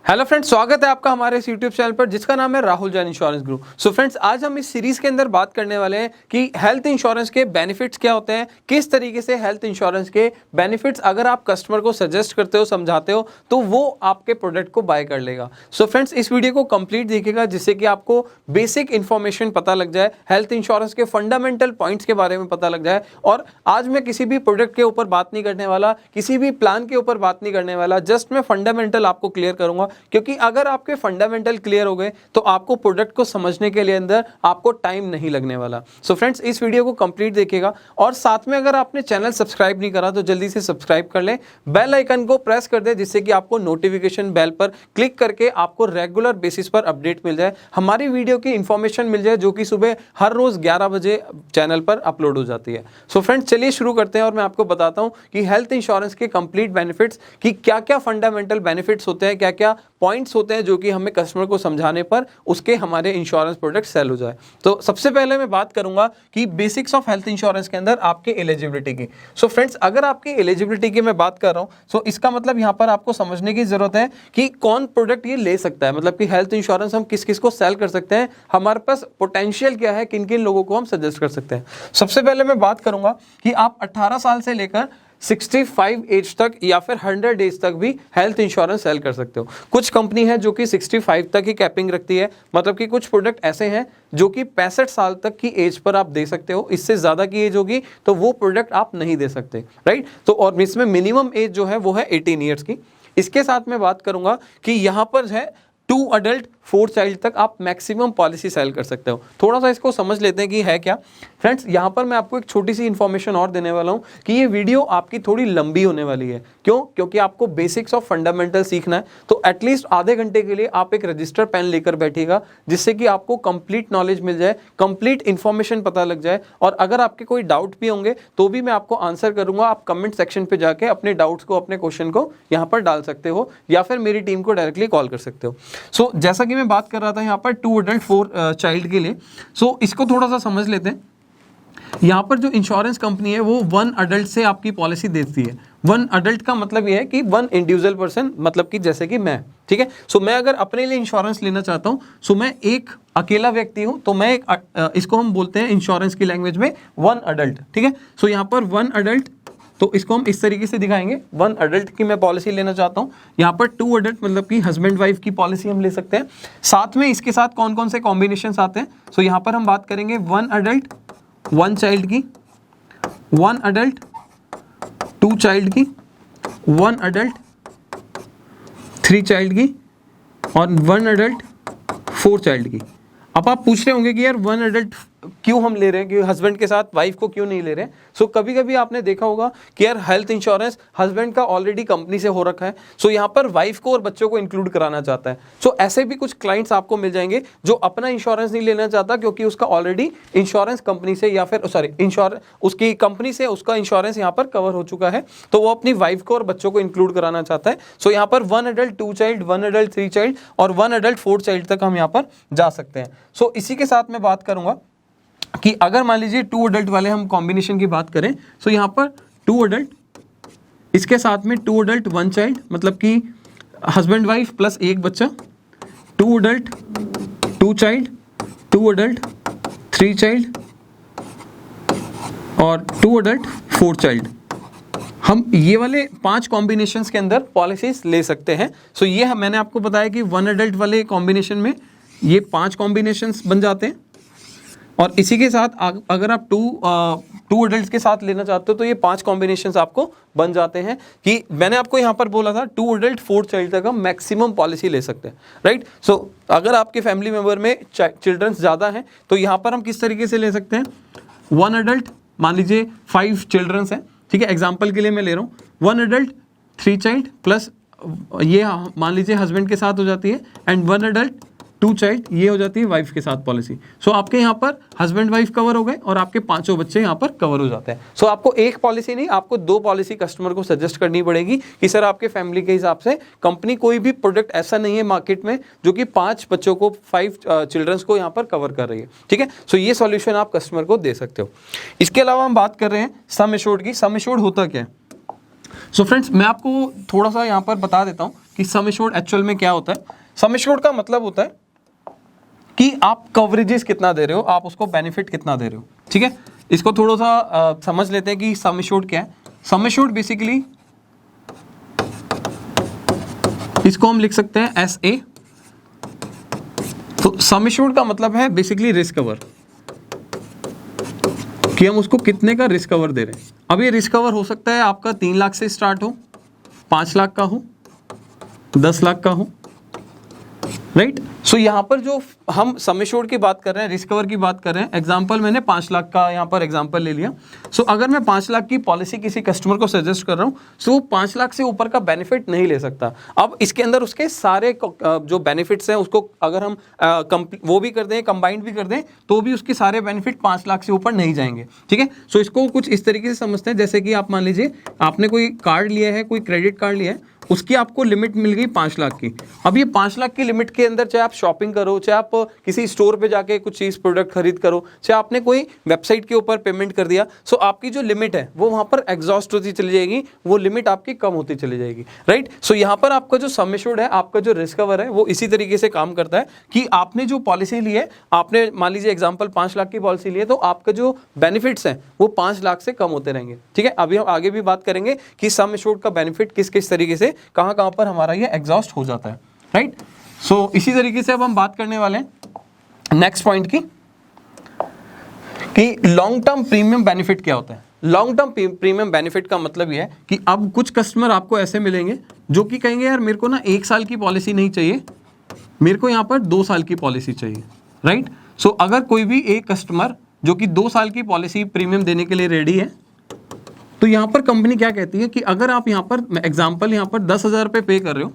Hello friends, स्वागत है आपका हमारे इस यूट्यूब चैनल पर जिसका नाम है Rahul Jain insurance group. So friends, आज हम इस सीरीज के अंदर बात करने वाले हैं कि हेल्थ इंश्योरेंस के बेनिफिट्स क्या होते हैं, किस तरीके से हेल्थ इंश्योरेंस के बेनिफिट्स अगर आप कस्टमर को सजेस्ट करते हो, समझाते हो, तो वो आपके प्रोडक्ट को बाय कर लेगा। सो फ्रेंड्स, इस वीडियो को कंप्लीट देखिएगा जिससे कि आपको बेसिक इंफॉर्मेशन पता लग जाए, हेल्थ इंश्योरेंस के फंडामेंटल पॉइंट्स के बारे में पता लग जाए। और आज मैं किसी भी प्रोडक्ट के ऊपर बात नहीं करने वाला, किसी भी प्लान के ऊपर बात नहीं करने वाला, जस्ट मैं फंडामेंटल आपको क्लियर करूंगा, क्योंकि अगर आपके फंडामेंटल क्लियर हो गए तो आपको प्रोडक्ट को समझने के लिए अंदर आपको टाइम नहीं लगने वाला। सो फ्रेंड्स, इस वीडियो को कंप्लीट देखिएगा और साथ में अगर आपने चैनल सब्सक्राइब नहीं करा तो जल्दी से सब्सक्राइब कर लें, बेल आइकन को प्रेस कर दे जिससे कि आपको नोटिफिकेशन बेल पर क्लिक करके आपको रेगुलर बेसिस पर अपडेट मिल जाए, हमारी वीडियो की इंफॉर्मेशन मिल जाए जो कि सुबह हर रोज 11 बजे चैनल पर अपलोड हो जाती है। सो फ्रेंड्स, चलिए शुरू करते हैं और मैं आपको बताता हूं कि हेल्थ इंश्योरेंस के कंप्लीट बेनिफिट्स की क्या क्या फंडामेंटल बेनिफिट्स होते हैं, क्या क्या पॉइंट्स होते हैं जो कि हमें कस्टमर को समझाने पर उसके हमारे इंश्योरेंस प्रोडक्ट सेल हो जाए। तो सबसे पहले मैं बात करूंगा कि बेसिक्स ऑफ हेल्थ इंश्योरेंस के अंदर आपके एलिजिबिलिटी की। सो फ्रेंड्स, अगर आपकी एलिजिबिलिटी की मैं बात कर रहा हूं, सो इसका मतलब यहां पर आपको समझने की जरूरत है कि कौन प्रोडक्ट ये ले सकता है, मतलब कि हेल्थ इंश्योरेंस हम किस किस को सेल कर सकते हैं, हमारे पास पोटेंशियल क्या है, किन किन लोगों को हम सजेस्ट कर सकते हैं। सबसे पहले मैं बात करूंगा कि आप 18 साल से लेकर 65 एज तक या फिर 100 एज तक भी हेल्थ इंश्योरेंस सेल कर सकते हो। कुछ कंपनी है जो कि 65 तक ही कैपिंग रखती है, मतलब कि कुछ प्रोडक्ट ऐसे हैं जो कि 65 साल तक की एज पर आप दे सकते हो, इससे ज्यादा की एज होगी तो वो प्रोडक्ट आप नहीं दे सकते, राइट। तो और इसमें मिनिमम एज जो है वो है 18 ईयर्स की। इसके साथ मैं बात करूंगा कि यहां पर है 2 अडल्ट 4 चाइल्ड तक आप मैक्सिमम पॉलिसी सेल कर सकते हो। थोड़ा सा इसको समझ लेते हैं कि है क्या। फ्रेंड्स, यहाँ पर मैं आपको एक छोटी सी इंफॉर्मेशन और देने वाला हूँ कि ये वीडियो आपकी थोड़ी लंबी होने वाली है। क्यों? क्योंकि आपको बेसिक्स ऑफ फंडामेंटल सीखना है, तो एटलीस्ट आधे घंटे के लिए आप एक रजिस्टर पेन लेकर बैठिएगा जिससे कि आपको कंप्लीट नॉलेज मिल जाए, कंप्लीट इंफॉर्मेशन पता लग जाए। और अगर आपके कोई डाउट भी होंगे तो भी मैं आपको आंसर करूंगा। आप कमेंट सेक्शन पे जाके अपने डाउट्स को, अपने क्वेश्चन को यहाँ पर डाल सकते हो या फिर मेरी टीम को डायरेक्टली कॉल कर सकते हो। सो जैसा कि मैं बात कर रहा था यहाँ पर 2 अडल्ट 4 चाइल्ड के लिए, सो इसको थोड़ा सा समझ लेते हैं। यहाँ पर जो इंश्योरेंस कंपनी है वो 1 अडल्ट से आपकी पॉलिसी देती है। 1 अडल्ट का मतलब ये है कि 1 इंडिविजुअल पर्सन, मतलब कि जैसे कि मैं, ठीक है। सो मैं अगर अपने लिए इंश्योरेंस लेना चाहता हूँ, सो मैं एक अकेला व्यक्ति हूँ, तो मैं इसको हम बोलते हैं इंश्योरेंस की लैंग्वेज में 1 अडल्ट, ठीक है। सो यहाँ पर 1 अडल्ट, तो इसको हम इस तरीके से दिखाएंगे। 1 अडल्ट की मैं पॉलिसी लेना चाहता हूँ। यहाँ पर 2 अडल्ट मतलब कि हस्बैंड वाइफ की पॉलिसी हम ले सकते हैं। साथ में इसके साथ कौन कौन से कॉम्बिनेशंस आते हैं, सो यहाँ पर हम बात करेंगे 1 अडल्ट 1 चाइल्ड की, 1 अडल्ट 2 चाइल्ड की, 1 अडल्ट 3 चाइल्ड की और 1 अडल्ट 4 चाइल्ड की। अब आप पूछ रहे होंगे कि यार 1 अडल्ट क्यों हम ले रहे हैं, कि हस्बैंड के साथ वाइफ को क्यों नहीं ले रहे हैं। सो कभी कभी आपने देखा होगा कि यार हेल्थ इंश्योरेंस हस्बैंड का ऑलरेडी कंपनी से हो रखा है, सो यहाँ पर वाइफ को और बच्चों को इंक्लूड कराना चाहता है। सो ऐसे भी कुछ क्लाइंट्स आपको मिल जाएंगे जो अपना इंश्योरेंस नहीं लेना चाहता क्योंकि उसका ऑलरेडी इंश्योरेंस कंपनी से या फिर उसकी कंपनी से उसका इंश्योरेंस यहाँ पर कवर हो चुका है, तो वो अपनी वाइफ को और बच्चों को इंक्लूड कराना चाहता है। सो यहाँ पर 1 अडल्ट 2 चाइल्ड, 1 अडल्ट 3 चाइल्ड और 1 अडल्ट 4 चाइल्ड तक हम यहाँ पर जा सकते हैं। सो इसी के साथ मैं बात करूंगा कि अगर मान लीजिए 2 अडल्ट वाले हम कॉम्बिनेशन की बात करें, सो यहाँ पर 2 अडल्ट, इसके साथ में 2 अडल्ट 1 चाइल्ड, मतलब कि हस्बैंड वाइफ प्लस एक बच्चा, 2 अडल्ट 2 चाइल्ड, 2 अडल्ट 3 चाइल्ड और 2 अडल्ट 4 चाइल्ड। हम ये वाले 5 कॉम्बिनेशंस के अंदर पॉलिसीज ले सकते हैं। सो ये मैंने आपको बताया कि 1 अडल्ट वाले कॉम्बिनेशन में ये 5 कॉम्बिनेशंस बन जाते हैं। और इसी के साथ अगर आप 2 अडल्ट के साथ लेना चाहते हो तो ये 5 कॉम्बिनेशंस आपको बन जाते हैं। कि मैंने आपको यहाँ पर बोला था 2 अडल्ट 4 चाइल्ड तक हम मैक्सिमम पॉलिसी ले सकते हैं, राइट। सो अगर आपके फैमिली मेंबर में चिल्ड्रंस ज़्यादा हैं तो यहाँ पर हम किस तरीके से ले सकते हैं। 1 अडल्ट, मान लीजिए 5 चिल्ड्रंस हैं, ठीक है, एग्जाम्पल के लिए मैं ले रहा हूँ। 1 अडल्ट 3 चाइल्ड प्लस ये मान लीजिए हस्बैंड के साथ हो जाती है, एंड 1 अडल्ट 2 चाइल्ड ये हो जाती है वाइफ के साथ पॉलिसी। सो आपके यहाँ पर हस्बैंड वाइफ कवर हो गए और आपके 5 बच्चे यहाँ पर कवर हो जाते हैं। सो आपको एक पॉलिसी नहीं, आपको 2 पॉलिसी कस्टमर को सजेस्ट करनी पड़ेगी कि सर आपके फैमिली के हिसाब से कंपनी कोई भी प्रोडक्ट ऐसा नहीं है मार्केट में जो कि 5 बच्चों को 5 चिल्ड्रंस को यहाँ पर कवर कर रही है, ठीक है। सो ये सॉल्यूशन आप कस्टमर को दे सकते हो। इसके अलावा हम बात कर रहे हैं सम एश्योर्ड की। सम एश्योर्ड होता क्या है। सो फ्रेंड्स, मैं आपको थोड़ा सा यहाँ पर बता देता हूँ कि कि सम एश्योर्ड एक्चुअल में क्या होता है। सम एश्योर्ड का मतलब होता है कि आप कवरेजेस कितना दे रहे हो, आप उसको बेनिफिट कितना दे रहे हो, ठीक है। इसको थोड़ा सा समझ लेते हैं कि सम एश्योर्ड क्या है। सम एश्योर्ड बेसिकली इसको हम लिख सकते हैं एस ए। तो सम एश्योर्ड का मतलब है बेसिकली रिस्क कवर, कि हम उसको कितने का रिस्क कवर दे रहे हैं। अब ये रिस्क कवर हो सकता है आपका 3 लाख से स्टार्ट हो, 5 लाख का हो, 10 लाख का हो, राइट। सो यहाँ पर जो हम सम एश्योर्ड की बात कर रहे हैं, रिस्क कवर की बात कर रहे हैं, एग्जांपल मैंने 5 लाख का यहाँ पर एग्जांपल ले लिया। सो अगर मैं 5 लाख की पॉलिसी किसी कस्टमर को सजेस्ट कर रहा हूँ, सो 5 लाख से ऊपर का बेनिफिट नहीं ले सकता। अब इसके अंदर उसके सारे जो बेनिफिट्स हैं उसको अगर हम वो भी कर दें, कंबाइंड भी कर दें, तो भी उसके सारे बेनिफिट 5 लाख से ऊपर नहीं जाएंगे, ठीक है। सो इसको कुछ इस तरीके से समझते हैं, जैसे कि आप मान लीजिए आपने कोई कार्ड लिया है, कोई क्रेडिट कार्ड लिया है, उसकी आपको लिमिट मिल गई 5 लाख की। अब ये 5 लाख की लिमिट के अंदर चाहे आप शॉपिंग करो, चाहे आप किसी स्टोर पे जाके कुछ चीज प्रोडक्ट खरीद करो, चाहे आपने कोई वेबसाइट के ऊपर पेमेंट कर दिया, सो आपकी जो लिमिट है वो वहां पर एग्जॉस्ट होती चली जाएगी, वो लिमिट आपकी कम होती चली जाएगी, राइट। सो यहाँ पर आपका जो सम एश्योर्ड है, आपका जो रिस्क कवर है, वो इसी तरीके से काम करता है कि आपने जो पॉलिसी ली है, आपने मान लीजिए एग्जाम्पल 5 लाख की पॉलिसी ली है, तो आपका जो बेनिफिट्स हैं वो 5 लाख से कम होते रहेंगे, ठीक है। अभी हम आगे भी बात करेंगे कि सम एश्योर्ड का बेनिफिट किस किस तरीके से कहां पर हमारा ये एग्जॉस्ट हो जाता है, राइट। सो इसी तरीके से अब हम बात करने वाले हैं नेक्स्ट पॉइंट की, कि लॉन्ग टर्म प्रीमियम बेनिफिट क्या होता है। लॉन्ग टर्म प्रीमियम बेनिफिट का मतलब ये है कि अब कुछ कस्टमर आपको ऐसे मिलेंगे जो कि कहेंगे यार मेरे को ना 1 साल की पॉलिसी नहीं चाहिए, मेरे को यहाँ पर 2 साल की पॉलिसी चाहिए, राइट। सो अगर कोई भी एक कस्टमर जो कि 2 साल की पॉलिसी प्रीमियम देने के लिए रेडी है, तो यहाँ पर कंपनी क्या कहती है कि अगर आप यहाँ पर एग्जाम्पल यहाँ पर 10,000 रुपये पे कर रहे हो,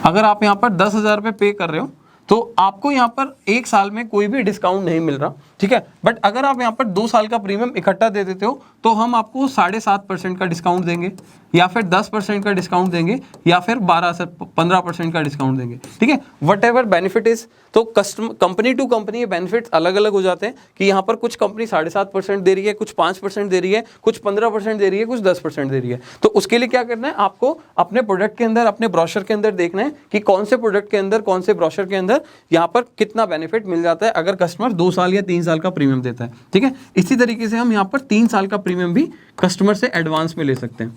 अगर आप यहाँ पर 10,000 रुपये पे कर रहे हो, तो आपको यहाँ पर 1 साल में कोई भी डिस्काउंट नहीं मिल रहा, ठीक है। बट अगर आप यहाँ पर 2 साल का प्रीमियम इकट्ठा दे देते हो, तो हम आपको 7.5% का डिस्काउंट देंगे, या फिर 10% का डिस्काउंट देंगे, या फिर 12 से 15% का डिस्काउंट देंगे, ठीक है। वट एवर बेनिफिट इज, तो कस्टमर कंपनी टू कंपनी ये बेनिफिट्स अलग अलग हो जाते हैं, कि यहाँ पर कुछ कंपनी 7.5% दे रही है, कुछ 5% दे रही है, कुछ 15% दे रही है, कुछ 10% दे रही है। तो उसके लिए क्या करना है, आपको अपने प्रोडक्ट के अंदर, अपने ब्रोशर के अंदर देखना है कि कौन से प्रोडक्ट के अंदर, कौन से ब्रोशर के अंदर यहाँ पर कितना बेनिफिट मिल जाता है अगर कस्टमर 2 साल या 3 साल का प्रीमियम देता है, ठीक है। इसी तरीके से हम यहाँ पर 3 साल का प्रीमियम भी कस्टमर से एडवांस में ले सकते हैं,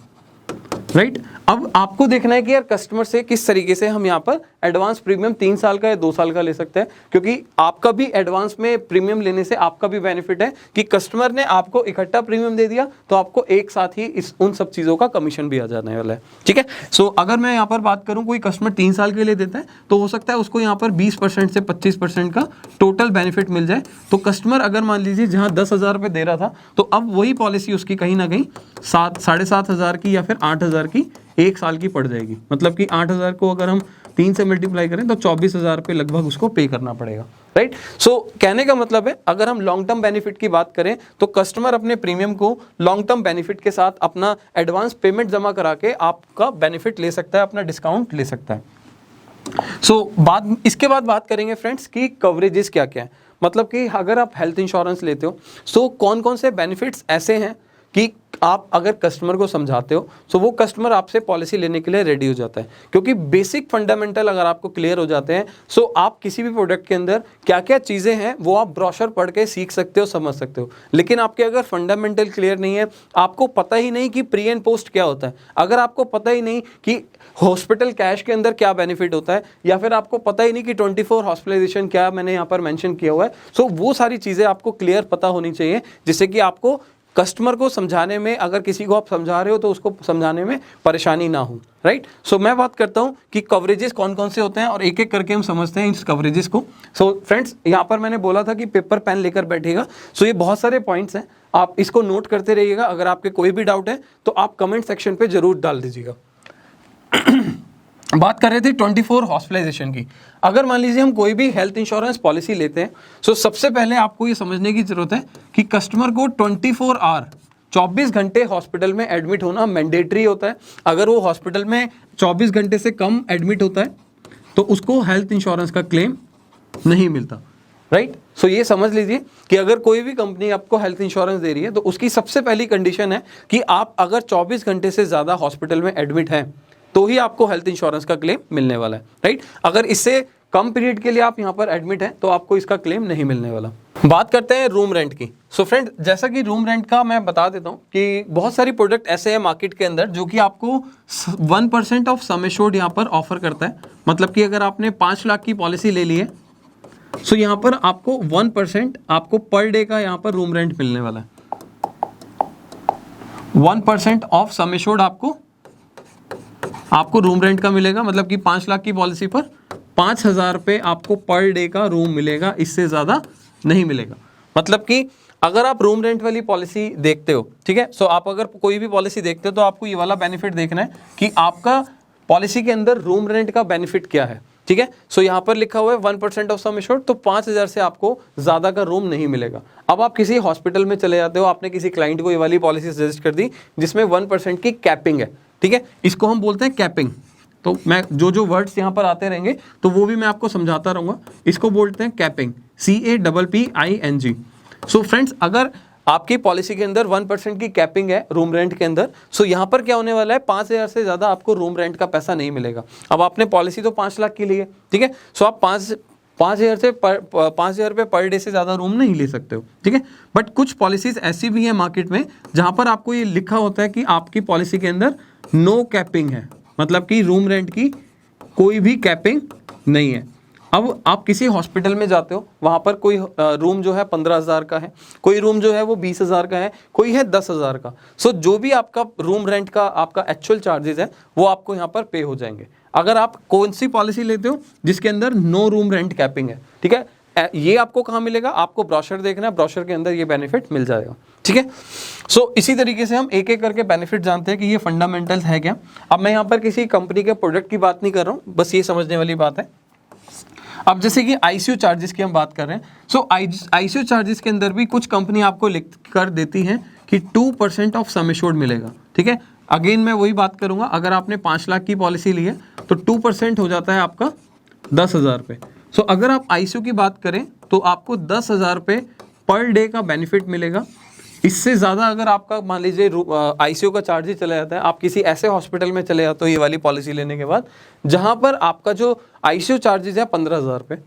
राइट। अब आपको देखना है कि यार कस्टमर से किस तरीके से हम यहाँ पर एडवांस प्रीमियम 3 साल का या 2 साल का ले सकते हैं, क्योंकि आपका भी एडवांस में प्रीमियम लेने से आपका भी बेनिफिट है कि कस्टमर ने आपको इकट्ठा प्रीमियम दे दिया, तो आपको एक साथ ही इस उन सब चीज़ों का कमीशन भी आ जाने वाला है, ठीक है। सो अगर मैं यहाँ पर बात करूँ, कोई कस्टमर 3 साल के लिए देता है, तो हो सकता है उसको यहाँ पर 20% से 25% का टोटल बेनिफिट मिल जाए। तो कस्टमर अगर मान लीजिए जहाँ 10,000 रुपये दे रहा था, तो अब वही पॉलिसी उसकी कहीं ना कहीं 7,500 की या फिर 8,000 की 1 साल की पड़ जाएगी। मतलब कि 8,000 को अगर हम 3 से मल्टीप्लाई करें तो 24,000 रुपये लगभग उसको पे करना पड़ेगा, राइट। सो कहने का मतलब है, अगर हम लॉन्ग टर्म बेनिफिट की बात करें, तो कस्टमर अपने प्रीमियम को लॉन्ग टर्म बेनिफिट के साथ अपना एडवांस पेमेंट जमा करा के आपका बेनिफिट ले सकता है, अपना डिस्काउंट ले सकता है। इसके बाद बात करेंगे फ्रेंड्स कि कवरेजेस क्या क्या है। मतलब कि अगर आप हेल्थ इंश्योरेंस लेते हो, सो कौन कौन से बेनिफिट्स ऐसे हैं कि आप अगर कस्टमर को समझाते हो, तो वो कस्टमर आपसे पॉलिसी लेने के लिए रेडी हो जाता है। क्योंकि बेसिक फंडामेंटल अगर आपको क्लियर हो जाते हैं, सो आप किसी भी प्रोडक्ट के अंदर क्या क्या चीज़ें हैं वो आप ब्रोशर पढ़ के सीख सकते हो, समझ सकते हो। लेकिन आपके अगर फंडामेंटल क्लियर नहीं है, आपको पता ही नहीं कि प्री एंड पोस्ट क्या होता है, अगर आपको पता ही नहीं कि हॉस्पिटल कैश के अंदर क्या बेनिफिट होता है, या फिर आपको पता ही नहीं कि 24 हॉस्पिटलाइजेशन क्या मैंने यहाँ पर मेंशन किया हुआ है, सो वो सारी चीज़ें आपको क्लियर पता होनी चाहिए, जिससे कि आपको कस्टमर को समझाने में, अगर किसी को आप समझा रहे हो तो उसको समझाने में परेशानी ना हो, राइट। सो मैं बात करता हूँ कि कवरेजेस कौन कौन से होते हैं और एक एक करके हम समझते हैं इस कवरेजेस को। सो फ्रेंड्स, यहाँ पर मैंने बोला था कि पेपर पेन लेकर बैठेगा। सो ये बहुत सारे पॉइंट्स हैं, आप इसको नोट करते रहिएगा। अगर आपके कोई भी डाउट है तो आप कमेंट सेक्शन पे जरूर डाल दीजिएगा। बात कर रहे थे 24 हॉस्पिटलाइजेशन की। अगर मान लीजिए हम कोई भी हेल्थ इंश्योरेंस पॉलिसी लेते हैं, तो सबसे पहले आपको ये समझने की जरूरत है कि कस्टमर को 24 आवर 24 घंटे हॉस्पिटल में एडमिट होना मैंडेटरी होता है। अगर वो हॉस्पिटल में 24 घंटे से कम एडमिट होता है तो उसको हेल्थ इंश्योरेंस का क्लेम नहीं मिलता। राइट। सो ये समझ लीजिए कि अगर कोई भी कंपनी आपको हेल्थ इंश्योरेंस दे रही है तो उसकी सबसे पहली कंडीशन है कि आप अगर 24 घंटे से ज़्यादा हॉस्पिटल में एडमिट हैं तो ही आपको हेल्थ इंश्योरेंस का क्लेम मिलने वाला है, राइट। अगर इससे कम पीरियड के लिए आप यहाँ पर एडमिट हैं तो आपको इसका क्लेम नहीं मिलने वाला। बात करते हैं रूम रेंट की। सो फ्रेंड, जैसा कि रूम रेंट का मैं बता देता हूँ कि बहुत सारी प्रोडक्ट ऐसे हैं मार्केट के अंदर जो कि आपको 1% ऑफ सम एश्योर्ड यहाँ पर ऑफर करता है। मतलब कि अगर आपने 5 लाख की पॉलिसी ले ली है सो यहाँ पर आपको 1% आपको पर डे का यहाँ पर रूम रेंट मिलने वाला है। 1% ऑफ सम एश्योर्ड आपको रूम रेंट का मिलेगा। मतलब कि 5 लाख की पॉलिसी पर 5,000 रुपये आपको पर डे का रूम मिलेगा, इससे ज़्यादा नहीं मिलेगा। मतलब कि अगर आप रूम रेंट वाली पॉलिसी देखते हो, ठीक है, सो आप अगर कोई भी पॉलिसी देखते हो तो आपको ये वाला बेनिफिट देखना है कि आपका पॉलिसी के अंदर रूम रेंट का बेनिफिट क्या है, ठीक है। सो यहाँ पर लिखा हुआ है 1% ऑफ सम एश्योर्ड, तो 5,000 से आपको ज़्यादा का रूम नहीं मिलेगा। अब आप किसी हॉस्पिटल में चले जाते हो, आपने किसी क्लाइंट को ये वाली पॉलिसी सजेस्ट कर दी जिसमें 1% की कैपिंग है, ठीक है, इसको हम बोलते हैं कैपिंग। तो मैं जो वर्ड्स यहाँ पर आते रहेंगे तो वो भी मैं आपको समझाता रहूँगा। इसको बोलते हैं कैपिंग, CAPPING। सो फ्रेंड्स, अगर आपकी पॉलिसी के अंदर 1% की कैपिंग है रूम रेंट के अंदर, सो यहाँ पर क्या होने वाला है, 5,000 से ज़्यादा आपको रूम रेंट का पैसा नहीं मिलेगा। अब आपने पॉलिसी तो 5 लाख की ली है, ठीक है, सो आप 5,000 रुपये पर डे से ज़्यादा रूम नहीं ले सकते हो, ठीक है। बट कुछ पॉलिसीज़ ऐसी भी है मार्केट में जहाँ पर आपको ये लिखा होता है कि आपकी पॉलिसी के अंदर नो कैपिंग है, मतलब कि रूम रेंट की कोई भी कैपिंग नहीं है। अब आप किसी हॉस्पिटल में जाते हो, वहाँ पर कोई रूम जो है 15,000 का है, कोई रूम जो है वो 20,000 का है, कोई है 10,000 का। सो जो भी आपका रूम रेंट का आपका एक्चुअल चार्जेस है वो आपको यहाँ पर पे हो जाएंगे। अगर आप कौन सी पॉलिसी लेते हो जिसके अंदर नो रूम रेंट कैपिंग है, ठीक है, ये आपको कहाँ मिलेगा, आपको ब्रोशर देखना है, ब्रोशर के अंदर ये बेनिफिट मिल जाएगा, ठीक है। सो इसी तरीके से हम एक एक करके बेनिफिट जानते हैं कि ये फंडामेंटल्स है क्या। अब मैं यहाँ पर किसी कंपनी के प्रोडक्ट की बात नहीं कर रहा हूँ, बस ये समझने वाली बात है। अब जैसे कि आईसीयू चार्जेस की हम बात कर रहे हैं, सो आईसीयू चार्जेस के अंदर भी कुछ कंपनी आपको लिख कर देती हैं कि 2% ऑफ सम एश्योर्ड मिलेगा, ठीक है। अगेन मैं वही बात करूंगा, अगर आपने 5 लाख की पॉलिसी ली है तो 2% हो जाता है आपका 10,000 रुपये। सो अगर आप आईसीयू की बात करें तो आपको 10,000 रुपये पर डे का बेनिफिट मिलेगा। इससे ज़्यादा अगर आपका मान लीजिए आईसीयू का चार्ज ही चला जाता है, आप किसी ऐसे हॉस्पिटल में चले जाते हो ये वाली पॉलिसी लेने के बाद जहाँ पर आपका जो आईसीयू चार्जेस है 15,000 रुपये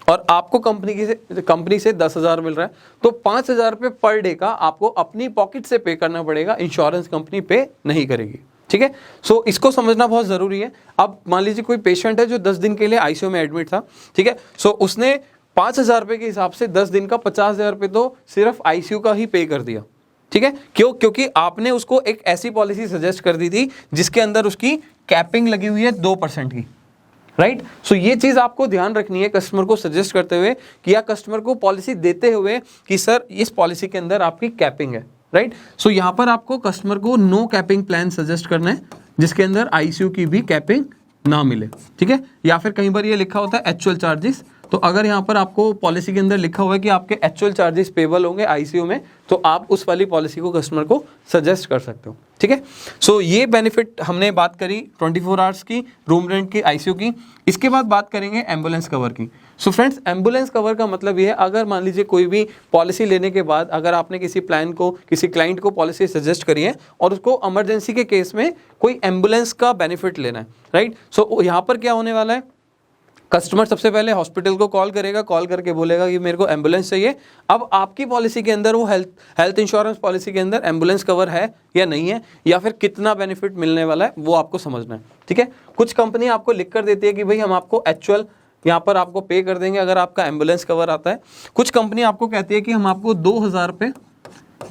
और आपको कंपनी से 10,000 मिल रहा है, तो 5,000 रुपये पर डे का आपको अपनी पॉकेट से पे करना पड़ेगा, इंश्योरेंस कंपनी पे नहीं करेगी, ठीक है। सो इसको समझना बहुत ज़रूरी है। अब मान लीजिए कोई पेशेंट है जो 10 दिन के लिए आईसीयू में एडमिट था, ठीक है, सो उसने 5,000 रुपये के हिसाब से 10 दिन का 50,000 रुपये तो सिर्फ आईसीयू का ही पे कर दिया, ठीक है। क्योंकि आपने उसको एक ऐसी पॉलिसी सजेस्ट कर दी थी जिसके अंदर उसकी कैपिंग लगी हुई है 2% की, राइट। सो ये चीज़ आपको ध्यान रखनी है कस्टमर को सजेस्ट करते हुए कि या कस्टमर को पॉलिसी देते हुए कि सर इस पॉलिसी के अंदर आपकी कैपिंग है, राइट। सो यहाँ पर आपको कस्टमर को नो कैपिंग प्लान सजेस्ट करना है जिसके अंदर आईसीयू की भी कैपिंग ना मिले, ठीक है। या फिर कई बार ये लिखा होता है एक्चुअल चार्जेस, तो अगर यहाँ पर आपको पॉलिसी के अंदर लिखा हुआ है कि आपके एक्चुअल चार्जेस पेबल होंगे आईसीयू में, तो आप उस वाली पॉलिसी को कस्टमर को सजेस्ट कर सकते हो, ठीक है। सो ये बेनिफिट हमने बात करी 24 आवर्स की, रूम रेंट की, आईसीयू की। इसके बाद बात करेंगे एम्बुलेंस कवर की। सो फ्रेंड्स, एम्बुलेंस कवर का मतलब ये है, अगर मान लीजिए कोई भी पॉलिसी लेने के बाद अगर आपने किसी क्लाइंट को पॉलिसी सजेस्ट करी है और उसको इमरजेंसी के केस में कोई एम्बुलेंस का बेनिफिट लेना है, राइट। सो यहाँ पर क्या होने वाला है, कस्टमर सबसे पहले हॉस्पिटल को कॉल करेगा, कॉल करके बोलेगा कि मेरे को एम्बुलेंस चाहिए। अब आपकी पॉलिसी के अंदर वो हेल्थ इंश्योरेंस पॉलिसी के अंदर एम्बुलेंस कवर है या नहीं है, या फिर कितना बेनिफिट मिलने वाला है, वो आपको समझना है, ठीक है। कुछ कंपनी आपको लिख कर देती है कि भाई हम आपको एक्चुअल यहाँ पर आपको पे कर देंगे अगर आपका एम्बुलेंस कवर आता है। कुछ कंपनी आपको कहती है कि हम आपको 2,000 रुपये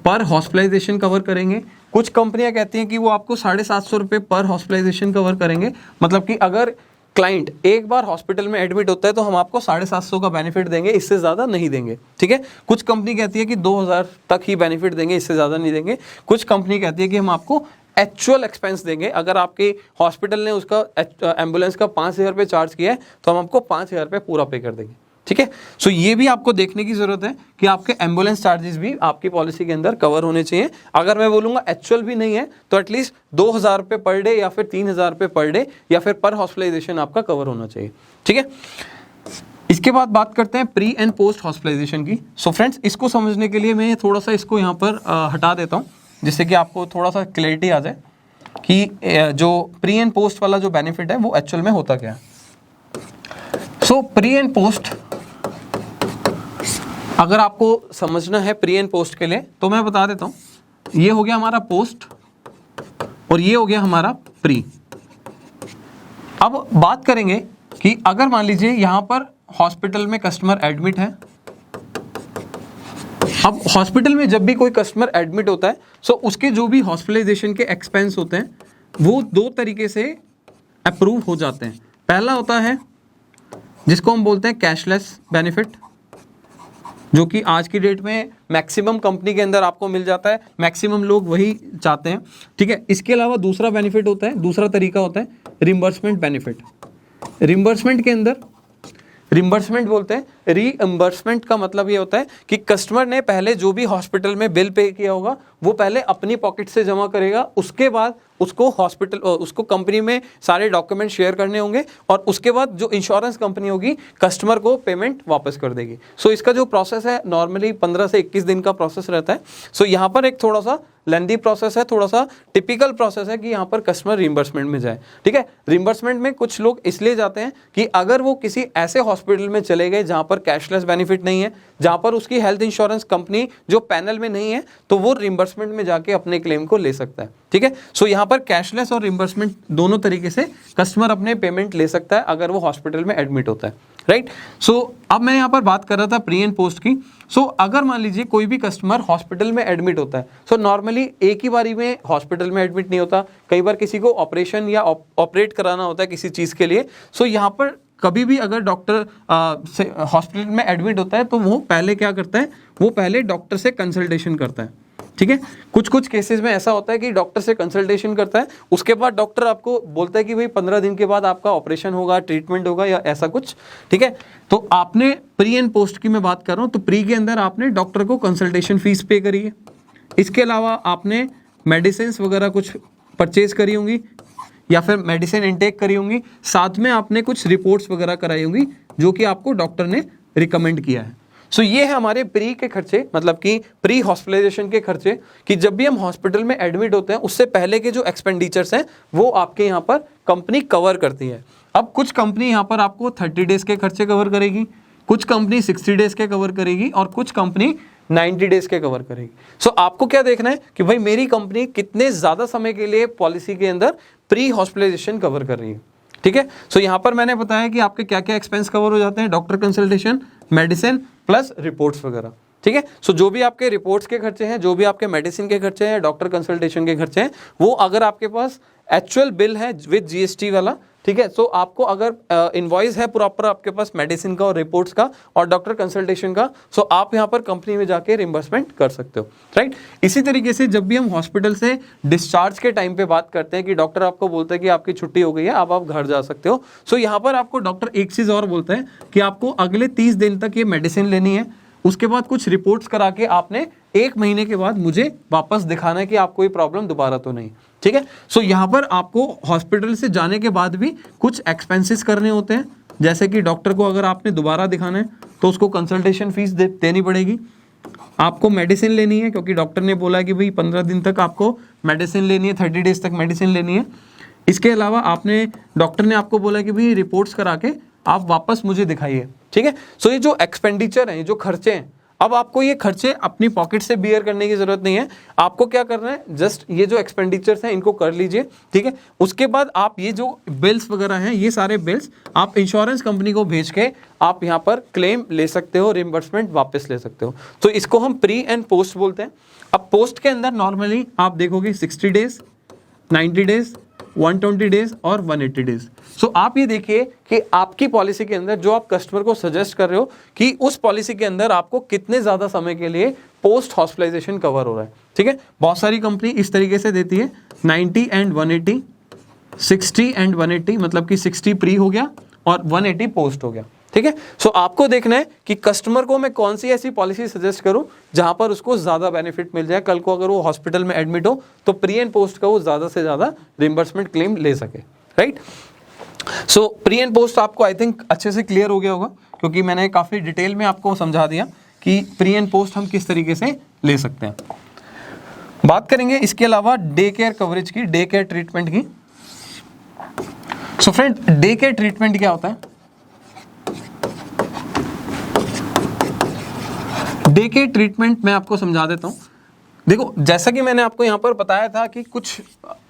पर हॉस्पिटलाइजेशन कवर करेंगे। कुछ कंपनियाँ कहती हैं कि वो आपको 750 रुपये पर हॉस्पिटलाइजेशन कवर करेंगे। मतलब कि अगर क्लाइंट एक बार हॉस्पिटल में एडमिट होता है तो हम आपको 750 का बेनिफिट देंगे, इससे ज़्यादा नहीं देंगे, ठीक है। कुछ कंपनी कहती है कि 2,000 तक ही बेनिफिट देंगे, इससे ज़्यादा नहीं देंगे। कुछ कंपनी कहती है कि हम आपको एक्चुअल एक्सपेंस देंगे, अगर आपके हॉस्पिटल ने उसका एम्बुलेंस का 5,000 रुपये चार्ज किया है तो हम आपको 5,000 रुपये पूरा पे कर देंगे, ठीक है। सो ये भी आपको देखने की ज़रूरत है कि आपके एम्बुलेंस चार्जेस भी आपकी पॉलिसी के अंदर कवर होने चाहिए। अगर मैं बोलूँगा एक्चुअल भी नहीं है तो एटलीस्ट 2,000 रुपये पर डे या फिर 3,000 रुपये पर डे या फिर पर हॉस्पिटलाइजेशन आपका कवर होना चाहिए, ठीक है। इसके बाद बात करते हैं प्री एंड पोस्ट हॉस्पिटलाइजेशन की। सो फ्रेंड्स, इसको समझने के लिए मैं थोड़ा सा इसको यहाँ पर हटा देता हूँ, जिससे कि आपको थोड़ा सा क्लैरिटी आ जाए कि जो प्री एंड पोस्ट वाला जो बेनिफिट है वो एक्चुअल में होता क्या है। सो प्री एंड पोस्ट अगर आपको समझना है प्री एंड पोस्ट के लिए, तो मैं बता देता हूँ। ये हो गया हमारा पोस्ट और ये हो गया हमारा प्री। अब बात करेंगे कि अगर मान लीजिए यहाँ पर हॉस्पिटल में कस्टमर एडमिट है। अब हॉस्पिटल में जब भी कोई कस्टमर एडमिट होता है, सो उसके जो भी हॉस्पिटलाइजेशन के एक्सपेंस होते हैं वो दो तरीके से अप्रूव हो जाते हैं। पहला होता है जिसको हम बोलते हैं कैशलेस बेनिफिट, जो कि आज की डेट में मैक्सिमम कंपनी के अंदर आपको मिल जाता है, मैक्सिमम लोग वही चाहते हैं, ठीक है। इसके अलावा दूसरा बेनिफिट होता है, दूसरा तरीका होता है रिम्बर्समेंट बेनिफिट। रिम्बर्समेंट के अंदर रिम्बर्समेंट बोलते हैं। रीइम्बर्समेंट का मतलब ये होता है कि कस्टमर ने पहले जो भी हॉस्पिटल में बिल पे किया होगा वो पहले अपनी पॉकेट से जमा करेगा, उसके बाद उसको कंपनी में सारे डॉक्यूमेंट शेयर करने होंगे और उसके बाद जो इंश्योरेंस कंपनी होगी कस्टमर को पेमेंट वापस कर देगी। सो इसका जो प्रोसेस है नॉर्मली 15 से 21 दिन का प्रोसेस रहता है। सो यहाँ पर एक थोड़ा सा लेंदी प्रोसेस है, थोड़ा सा टिपिकल प्रोसेस है कि यहाँ पर कस्टमर रिम्बर्समेंट में जाए, ठीक है। रिम्बर्समेंट में कुछ लोग इसलिए जाते हैं कि अगर वो किसी ऐसे हॉस्पिटल में चले गए जहाँ पर कैशलेस बेनिफिट नहीं है, जहाँ पर उसकी हेल्थ इंश्योरेंस कंपनी जो पैनल में नहीं है, तो वो रिम्बर्समेंट में जाके अपने क्लेम को ले सकता है, ठीक है। सो यहाँ पर कैशलेस और रिम्बर्समेंट दोनों तरीके से कस्टमर अपने पेमेंट ले सकता है अगर वो हॉस्पिटल में एडमिट होता है, राइट। सो अब मैं यहाँ पर बात कर रहा था प्री एंड पोस्ट की। सो अगर मान लीजिए कोई भी कस्टमर हॉस्पिटल में एडमिट होता है, सो नॉर्मली एक ही बारी में हॉस्पिटल में एडमिट नहीं होता, कई बार किसी को ऑपरेशन या ऑपरेट कराना होता है किसी चीज़ के लिए। सो यहाँ पर कभी भी अगर डॉक्टर हॉस्पिटल में एडमिट होता है तो वो पहले क्या करता है, वो पहले डॉक्टर से कंसल्टेशन करता है, ठीक है। कुछ केसेस में ऐसा होता है कि डॉक्टर से कंसल्टेशन करता है, उसके बाद डॉक्टर आपको बोलता है कि भाई 15 दिन के बाद आपका ऑपरेशन होगा, ट्रीटमेंट होगा या ऐसा कुछ, ठीक है। तो आपने प्री एंड पोस्ट की मैं बात कर रहा हूँ, तो प्री के अंदर आपने डॉक्टर को कंसल्टेशन फीस पे करी है, इसके अलावा आपने मेडिसिन वगैरह कुछ परचेज करी होंगी या फिर मेडिसिन इनटेक करी होंगी, साथ में आपने कुछ रिपोर्ट्स वगैरह कराई होंगी जो कि आपको डॉक्टर ने रिकमेंड किया है। सो ये है हमारे प्री के खर्चे, मतलब कि प्री हॉस्पिटलाइजेशन के खर्चे, कि जब भी हम हॉस्पिटल में एडमिट होते हैं उससे पहले के जो एक्सपेंडिचर्स हैं वो आपके यहाँ पर कंपनी कवर करती है। अब कुछ कंपनी यहाँ पर आपको 30 डेज के खर्चे कवर करेगी, कुछ कंपनी 60 डेज के कवर करेगी और कुछ कंपनी 90 डेज के कवर करेगी। सो आपको क्या देखना है कि भाई मेरी कंपनी कितने ज़्यादा समय के लिए पॉलिसी के अंदर प्री हॉस्पिटलाइजेशन कवर कर रही है, ठीक है। सो यहाँ पर मैंने बताया कि आपके क्या क्या एक्सपेंस कवर हो जाते हैं, doctor consultation, medicine plus reports वगैरह, ठीक है। सो जो भी आपके रिपोर्ट्स के खर्चे हैं, जो भी आपके मेडिसिन के खर्चे हैं, डॉक्टर कंसल्टेशन के खर्चे हैं, वो अगर आपके पास एक्चुअल बिल है विद जीएसटी वाला, ठीक है, सो आपको अगर इनवॉइस है प्रॉपर आपके पास मेडिसिन का और रिपोर्ट्स का और डॉक्टर कंसल्टेशन का, सो आप यहाँ पर कंपनी में जाके रिम्बर्समेंट कर सकते हो, राइट। इसी तरीके से जब भी हम हॉस्पिटल से डिस्चार्ज के टाइम पे बात करते हैं कि डॉक्टर आपको बोलता है कि आपकी छुट्टी हो गई है, अब आप घर जा सकते हो, सो यहाँ पर आपको डॉक्टर एक चीज़ और बोलता है कि आपको अगले 30 दिन तक ये मेडिसिन लेनी है, उसके बाद कुछ रिपोर्ट्स करा के आपने 1 महीने के बाद मुझे वापस दिखाना है कि आपको कोई प्रॉब्लम दोबारा तो नहीं, ठीक है। सो यहाँ पर आपको हॉस्पिटल से जाने के बाद भी कुछ एक्सपेंसेस करने होते हैं, जैसे कि डॉक्टर को अगर आपने दोबारा दिखाना है तो उसको कंसल्टेशन फीस देनी पड़ेगी, आपको मेडिसिन लेनी है क्योंकि डॉक्टर ने बोला है कि भाई 15 दिन तक आपको मेडिसिन लेनी है, 30 डेज तक मेडिसिन लेनी है। इसके अलावा आपने डॉक्टर ने आपको बोला कि भाई रिपोर्ट्स करा के आप वापस मुझे दिखाइए, ठीक है। सो ये जो एक्सपेंडिचर है, ये जो खर्चे हैं, अब आपको ये खर्चे अपनी पॉकेट से बियर करने की जरूरत नहीं है। आपको क्या करना है, जस्ट ये जो एक्सपेंडिचर्स हैं इनको कर लीजिए, ठीक है। उसके बाद आप ये जो बिल्स वगैरह हैं, ये सारे बिल्स आप इंश्योरेंस कंपनी को भेज के आप यहाँ पर क्लेम ले सकते हो, रिम्बर्समेंट वापस ले सकते हो। तो इसको हम प्री एंड पोस्ट बोलते हैं। अब पोस्ट के अंदर नॉर्मली आप देखोगे 60 डेज, 90 डेज, 120 डेज और 180 डेज। सो आप ये देखिए कि आपकी पॉलिसी के अंदर जो आप कस्टमर को सजेस्ट कर रहे हो कि उस पॉलिसी के अंदर आपको कितने ज़्यादा समय के लिए पोस्ट हॉस्पिटलाइजेशन कवर हो रहा है, ठीक है। बहुत सारी कंपनी इस तरीके से देती है 90 एंड 180, 60 एंड 180, मतलब कि 60 प्री हो गया और 180 पोस्ट हो गया, ठीक है। सो आपको देखना है कि कस्टमर को मैं कौन सी ऐसी पॉलिसी सजेस्ट करूं जहां पर उसको ज़्यादा बेनिफिट मिल जाए, कल को अगर वो हॉस्पिटल में एडमिट हो तो प्री एंड पोस्ट का वो ज़्यादा से ज़्यादा रिम्बर्समेंट क्लेम ले सके, right. So pre and post आपको आई थिंक अच्छे से क्लियर हो गया होगा, क्योंकि मैंने काफ़ी डिटेल में आपको समझा दिया कि प्री एंड पोस्ट हम किस तरीके से ले सकते हैं। बात करेंगे इसके अलावा डे केयर कवरेज की, डे केयर ट्रीटमेंट की। So friend, day care treatment क्या होता है? डे केयर ट्रीटमेंट मैं आपको समझा देता हूं। देखो, जैसा कि मैंने आपको यहाँ पर बताया था कि कुछ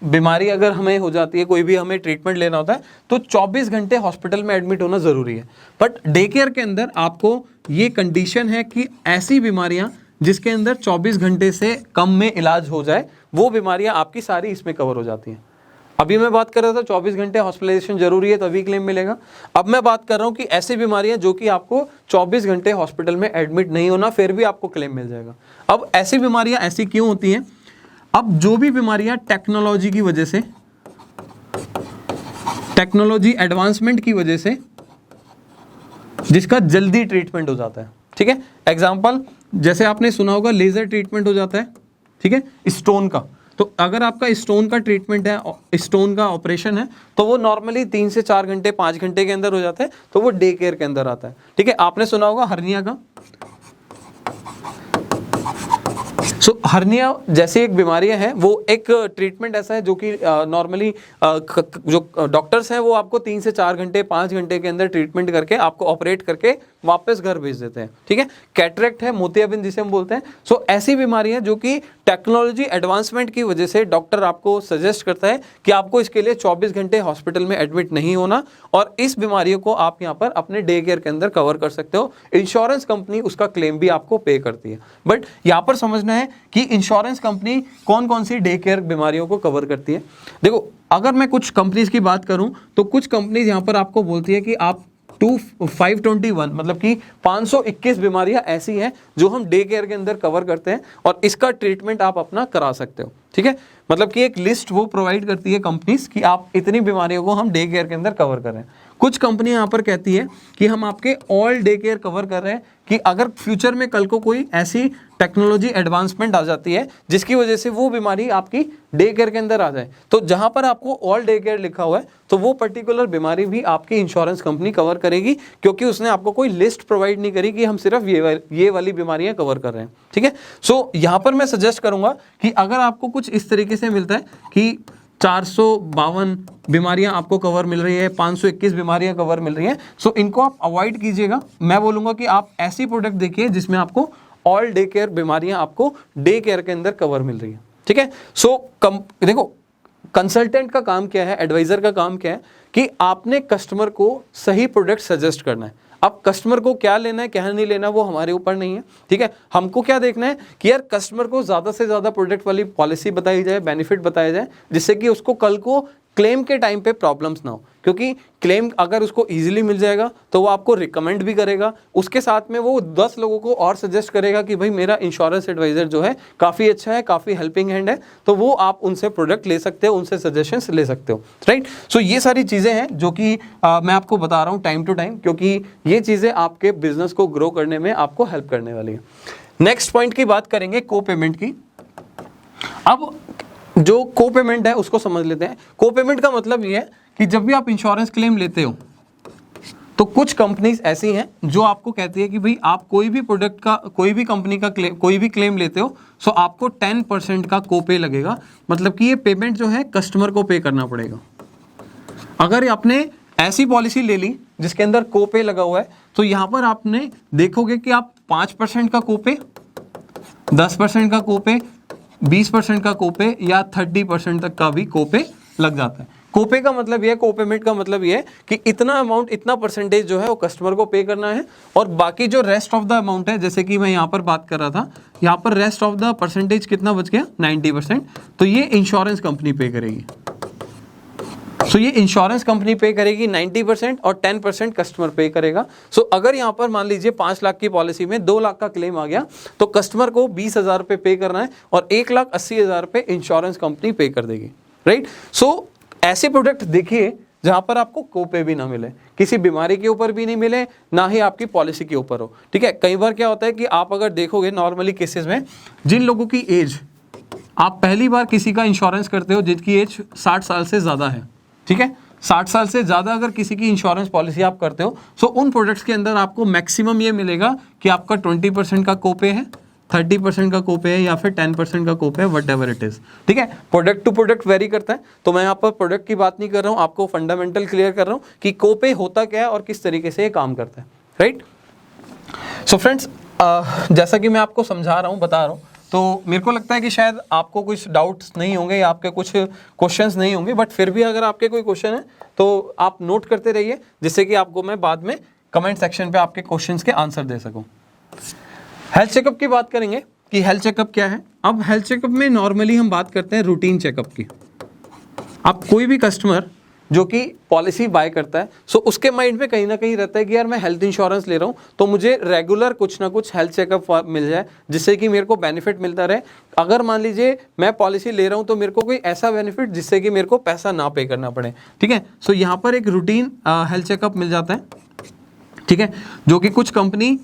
बीमारी अगर हमें हो जाती है, कोई भी हमें ट्रीटमेंट लेना होता है, तो 24 घंटे हॉस्पिटल में एडमिट होना ज़रूरी है। बट डे केयर के अंदर आपको ये कंडीशन है कि ऐसी बीमारियाँ जिसके अंदर 24 घंटे से कम में इलाज हो जाए, वो बीमारियाँ आपकी सारी इसमें कवर हो जाती हैं। अभी मैं बात कर रहा था 24 घंटे हॉस्पिटलाइजेशन जरूरी है तभी क्लेम मिलेगा। अब मैं बात कर रहा हूँ कि ऐसी बीमारियां जो कि आपको 24 घंटे हॉस्पिटल में एडमिट नहीं होना, फिर भी आपको क्लेम मिल जाएगा। अब ऐसी बीमारियां ऐसी क्यों होती हैं? अब जो भी बीमारियां टेक्नोलॉजी की वजह से, टेक्नोलॉजी एडवांसमेंट की वजह से जिसका जल्दी ट्रीटमेंट हो जाता है, ठीक है। एग्जाम्पल, जैसे आपने सुना होगा लेजर ट्रीटमेंट हो जाता है, ठीक है, स्टोन का। तो अगर आपका स्टोन का ट्रीटमेंट है, स्टोन का ऑपरेशन है, तो वो नॉर्मली 3 से 4 घंटे 5 घंटे के अंदर हो जाता है, तो वो डे केयर के अंदर आता है, ठीक है। आपने सुना होगा हर्निया का। सो हर्निया जैसी एक बीमारियां हैं, वो एक ट्रीटमेंट ऐसा है जो कि नॉर्मली जो डॉक्टर्स हैं वो आपको 3 से 4 घंटे 5 घंटे के अंदर ट्रीटमेंट करके आपको ऑपरेट करके वापस घर भेज देते हैं, ठीक है। कैटरेक्ट है, मोतियाबिंद जिसे हम बोलते हैं। सो ऐसी बीमारियां जो कि टेक्नोलॉजी एडवांसमेंट की वजह से डॉक्टर आपको सजेस्ट करता है कि आपको इसके लिए 24 घंटे हॉस्पिटल में एडमिट नहीं होना, और इस बीमारियों को आप यहाँ पर अपने डे केयर के अंदर कवर कर सकते हो। इंश्योरेंस कंपनी उसका क्लेम भी आपको पे करती है। बट यहाँ पर समझना है कि इंश्योरेंस कंपनी कौन कौन सी डे केयर बीमारियों को कवर करती है। देखो, अगर मैं कुछ कंपनीज की बात करूं तो कुछ कंपनीज यहाँ पर आपको बोलती है कि आप 521 मतलब कि 521 बीमारियां ऐसी हैं जो हम डे केयर के अंदर कवर करते हैं, और इसका ट्रीटमेंट आप अपना करा सकते हो, ठीक है। मतलब कि एक लिस्ट वो प्रोवाइड करती है कंपनीज कि आप इतनी बीमारियों को हम डे केयर के अंदर कवर कर रहे हैं। कुछ कंपनी यहाँ पर कहती है कि हम आपके ऑल डे केयर कवर कर रहे हैं, कि अगर फ्यूचर में कल को कोई ऐसी टेक्नोलॉजी एडवांसमेंट आ जाती है जिसकी वजह से वो बीमारी आपकी डे केयर के अंदर आ जाए, तो जहां पर आपको ऑल डे केयर लिखा हुआ है तो वो पर्टिकुलर बीमारी भी आपकी इंश्योरेंस कंपनी कवर करेगी, क्योंकि उसने आपको कोई लिस्ट प्रोवाइड नहीं करी कि हम सिर्फ ये वाली बीमारियां कवर कर रहे हैं, ठीक है। सो यहाँ पर मैं सजेस्ट करूंगा कि अगर आपको कुछ इस तरीके से मिलता है कि 452 बीमारियां आपको कवर मिल रही है, 521 बीमारियां कवर मिल रही हैं, सो इनको आप अवॉइड कीजिएगा। मैं बोलूँगा कि आप ऐसी प्रोडक्ट देखिए जिसमें आपको ऑल डे केयर बीमारियां आपको डे केयर के अंदर कवर मिल रही है, ठीक है। सो देखो, कंसल्टेंट का काम क्या है, एडवाइजर का काम क्या है कि आपने कस्टमर को सही प्रोडक्ट सजेस्ट करना है। अब कस्टमर को क्या लेना है क्या नहीं लेना वो हमारे ऊपर नहीं है, ठीक है। हमको क्या देखना है कि यार कस्टमर को ज़्यादा से ज़्यादा प्रोडक्ट वाली पॉलिसी बताई जाए, बेनिफिट बताया जाए, जिससे कि उसको कल को क्लेम के टाइम पे प्रॉब्लम्स ना हो, क्योंकि क्लेम अगर उसको इजीली मिल जाएगा तो वो आपको रिकमेंड भी करेगा, उसके साथ में वो 10 लोगों को और सजेस्ट करेगा कि भाई मेरा इंश्योरेंस एडवाइज़र जो है काफ़ी अच्छा है, काफ़ी हेल्पिंग हैंड है, तो वो आप उनसे प्रोडक्ट ले सकते हो, उनसे सजेशंस ले सकते हो, राइट। सो ये सारी चीज़ें हैं जो कि मैं आपको बता रहा हूँ टाइम टू टाइम, क्योंकि ये चीज़ें आपके बिजनेस को ग्रो करने में आपको हेल्प करने वाली है। नेक्स्ट पॉइंट की बात करेंगे को पेमेंट की। अब जो को पेमेंट है उसको समझ लेते हैं। को पेमेंट का मतलब ये है कि जब भी आप इंश्योरेंस क्लेम लेते हो तो कुछ कंपनीज ऐसी हैं जो आपको कहती है कि भाई आप कोई भी प्रोडक्ट का, कोई भी कंपनी का कोई भी क्लेम लेते हो, सो आपको 10% का को पे लगेगा। मतलब कि ये पेमेंट जो है कस्टमर को पे करना पड़ेगा। अगर आपने ऐसी पॉलिसी ले ली जिसके अंदर को पे लगा हुआ है, तो यहाँ पर आपने देखोगे कि आप 5% का को पे, 10% का को पे, 20% का कोपे या 30% तक का भी कोपे लग जाता है। कोपे का मतलब यह है, को पेमेंट का मतलब यह है कि इतना अमाउंट, इतना परसेंटेज जो है वो कस्टमर को पे करना है, और बाकी जो रेस्ट ऑफ द अमाउंट है, जैसे कि मैं यहाँ पर बात कर रहा था, यहाँ पर रेस्ट ऑफ द परसेंटेज कितना बच गया, 90%, तो ये इंश्योरेंस कंपनी पे करेगी। सो ये इंश्योरेंस कंपनी पे करेगी 90% और 10% कस्टमर पे करेगा। सो अगर यहाँ पर मान लीजिए 5 लाख की पॉलिसी में 2 लाख का क्लेम आ गया, तो कस्टमर को 20,000 रुपये पे करना है और 1,80,000 रुपये इंश्योरेंस कंपनी पे कर देगी, राइट। सो ऐसे प्रोडक्ट देखिए जहाँ पर आपको कोपे भी ना मिले, किसी बीमारी के ऊपर भी नहीं मिले, ना ही आपकी पॉलिसी के ऊपर हो, ठीक है। कई बार क्या होता है कि आप अगर देखोगे नॉर्मली केसेस में, जिन लोगों की एज, आप पहली बार किसी का इंश्योरेंस करते हो जिनकी एज 60 साल से ज़्यादा है, ठीक है, 60 साल से ज़्यादा अगर किसी की इंश्योरेंस पॉलिसी आप करते हो, सो उन प्रोडक्ट्स के अंदर आपको मैक्सिमम ये मिलेगा कि आपका 20% का कोपे है, 30% का कोपे है या फिर 10% का कोपे है, वट एवर इट इज़। ठीक है, प्रोडक्ट टू प्रोडक्ट वेरी करता है, तो मैं यहाँ पर प्रोडक्ट की बात नहीं कर रहा हूँ, आपको फंडामेंटल क्लियर कर रहा हूँ कि कोपे होता क्या है और किस तरीके से ये काम करता है, राइट। सो फ्रेंड्स, जैसा कि मैं आपको समझा रहा हूँ, बता रहा हूँ, तो मेरे को लगता है कि शायद आपको कुछ डाउट्स नहीं होंगे या आपके कुछ क्वेश्चंस नहीं होंगे, बट फिर भी अगर आपके कोई क्वेश्चन है तो आप नोट करते रहिए, जिससे कि आपको मैं बाद में कमेंट सेक्शन पे आपके क्वेश्चंस के आंसर दे सकूं। हेल्थ चेकअप की बात करेंगे कि हेल्थ चेकअप क्या है। अब हेल्थ चेकअप में नॉर्मली हम बात करते हैं रूटीन चेकअप की। अब कोई भी कस्टमर जो कि पॉलिसी बाय करता है, सो उसके माइंड में कहीं ना कहीं रहता है कि यार मैं हेल्थ इंश्योरेंस ले रहा हूँ तो मुझे रेगुलर कुछ ना कुछ हेल्थ चेकअप मिल जाए, जिससे कि मेरे को बेनिफिट मिलता रहे। अगर मान लीजिए मैं पॉलिसी ले रहा हूँ तो मेरे को कोई ऐसा बेनिफिट जिससे कि मेरे को पैसा ना पे करना पड़े। ठीक है, सो यहाँ पर एक रूटीन हेल्थ चेकअप मिल जाता है, ठीक है, जो कि कुछ कंपनी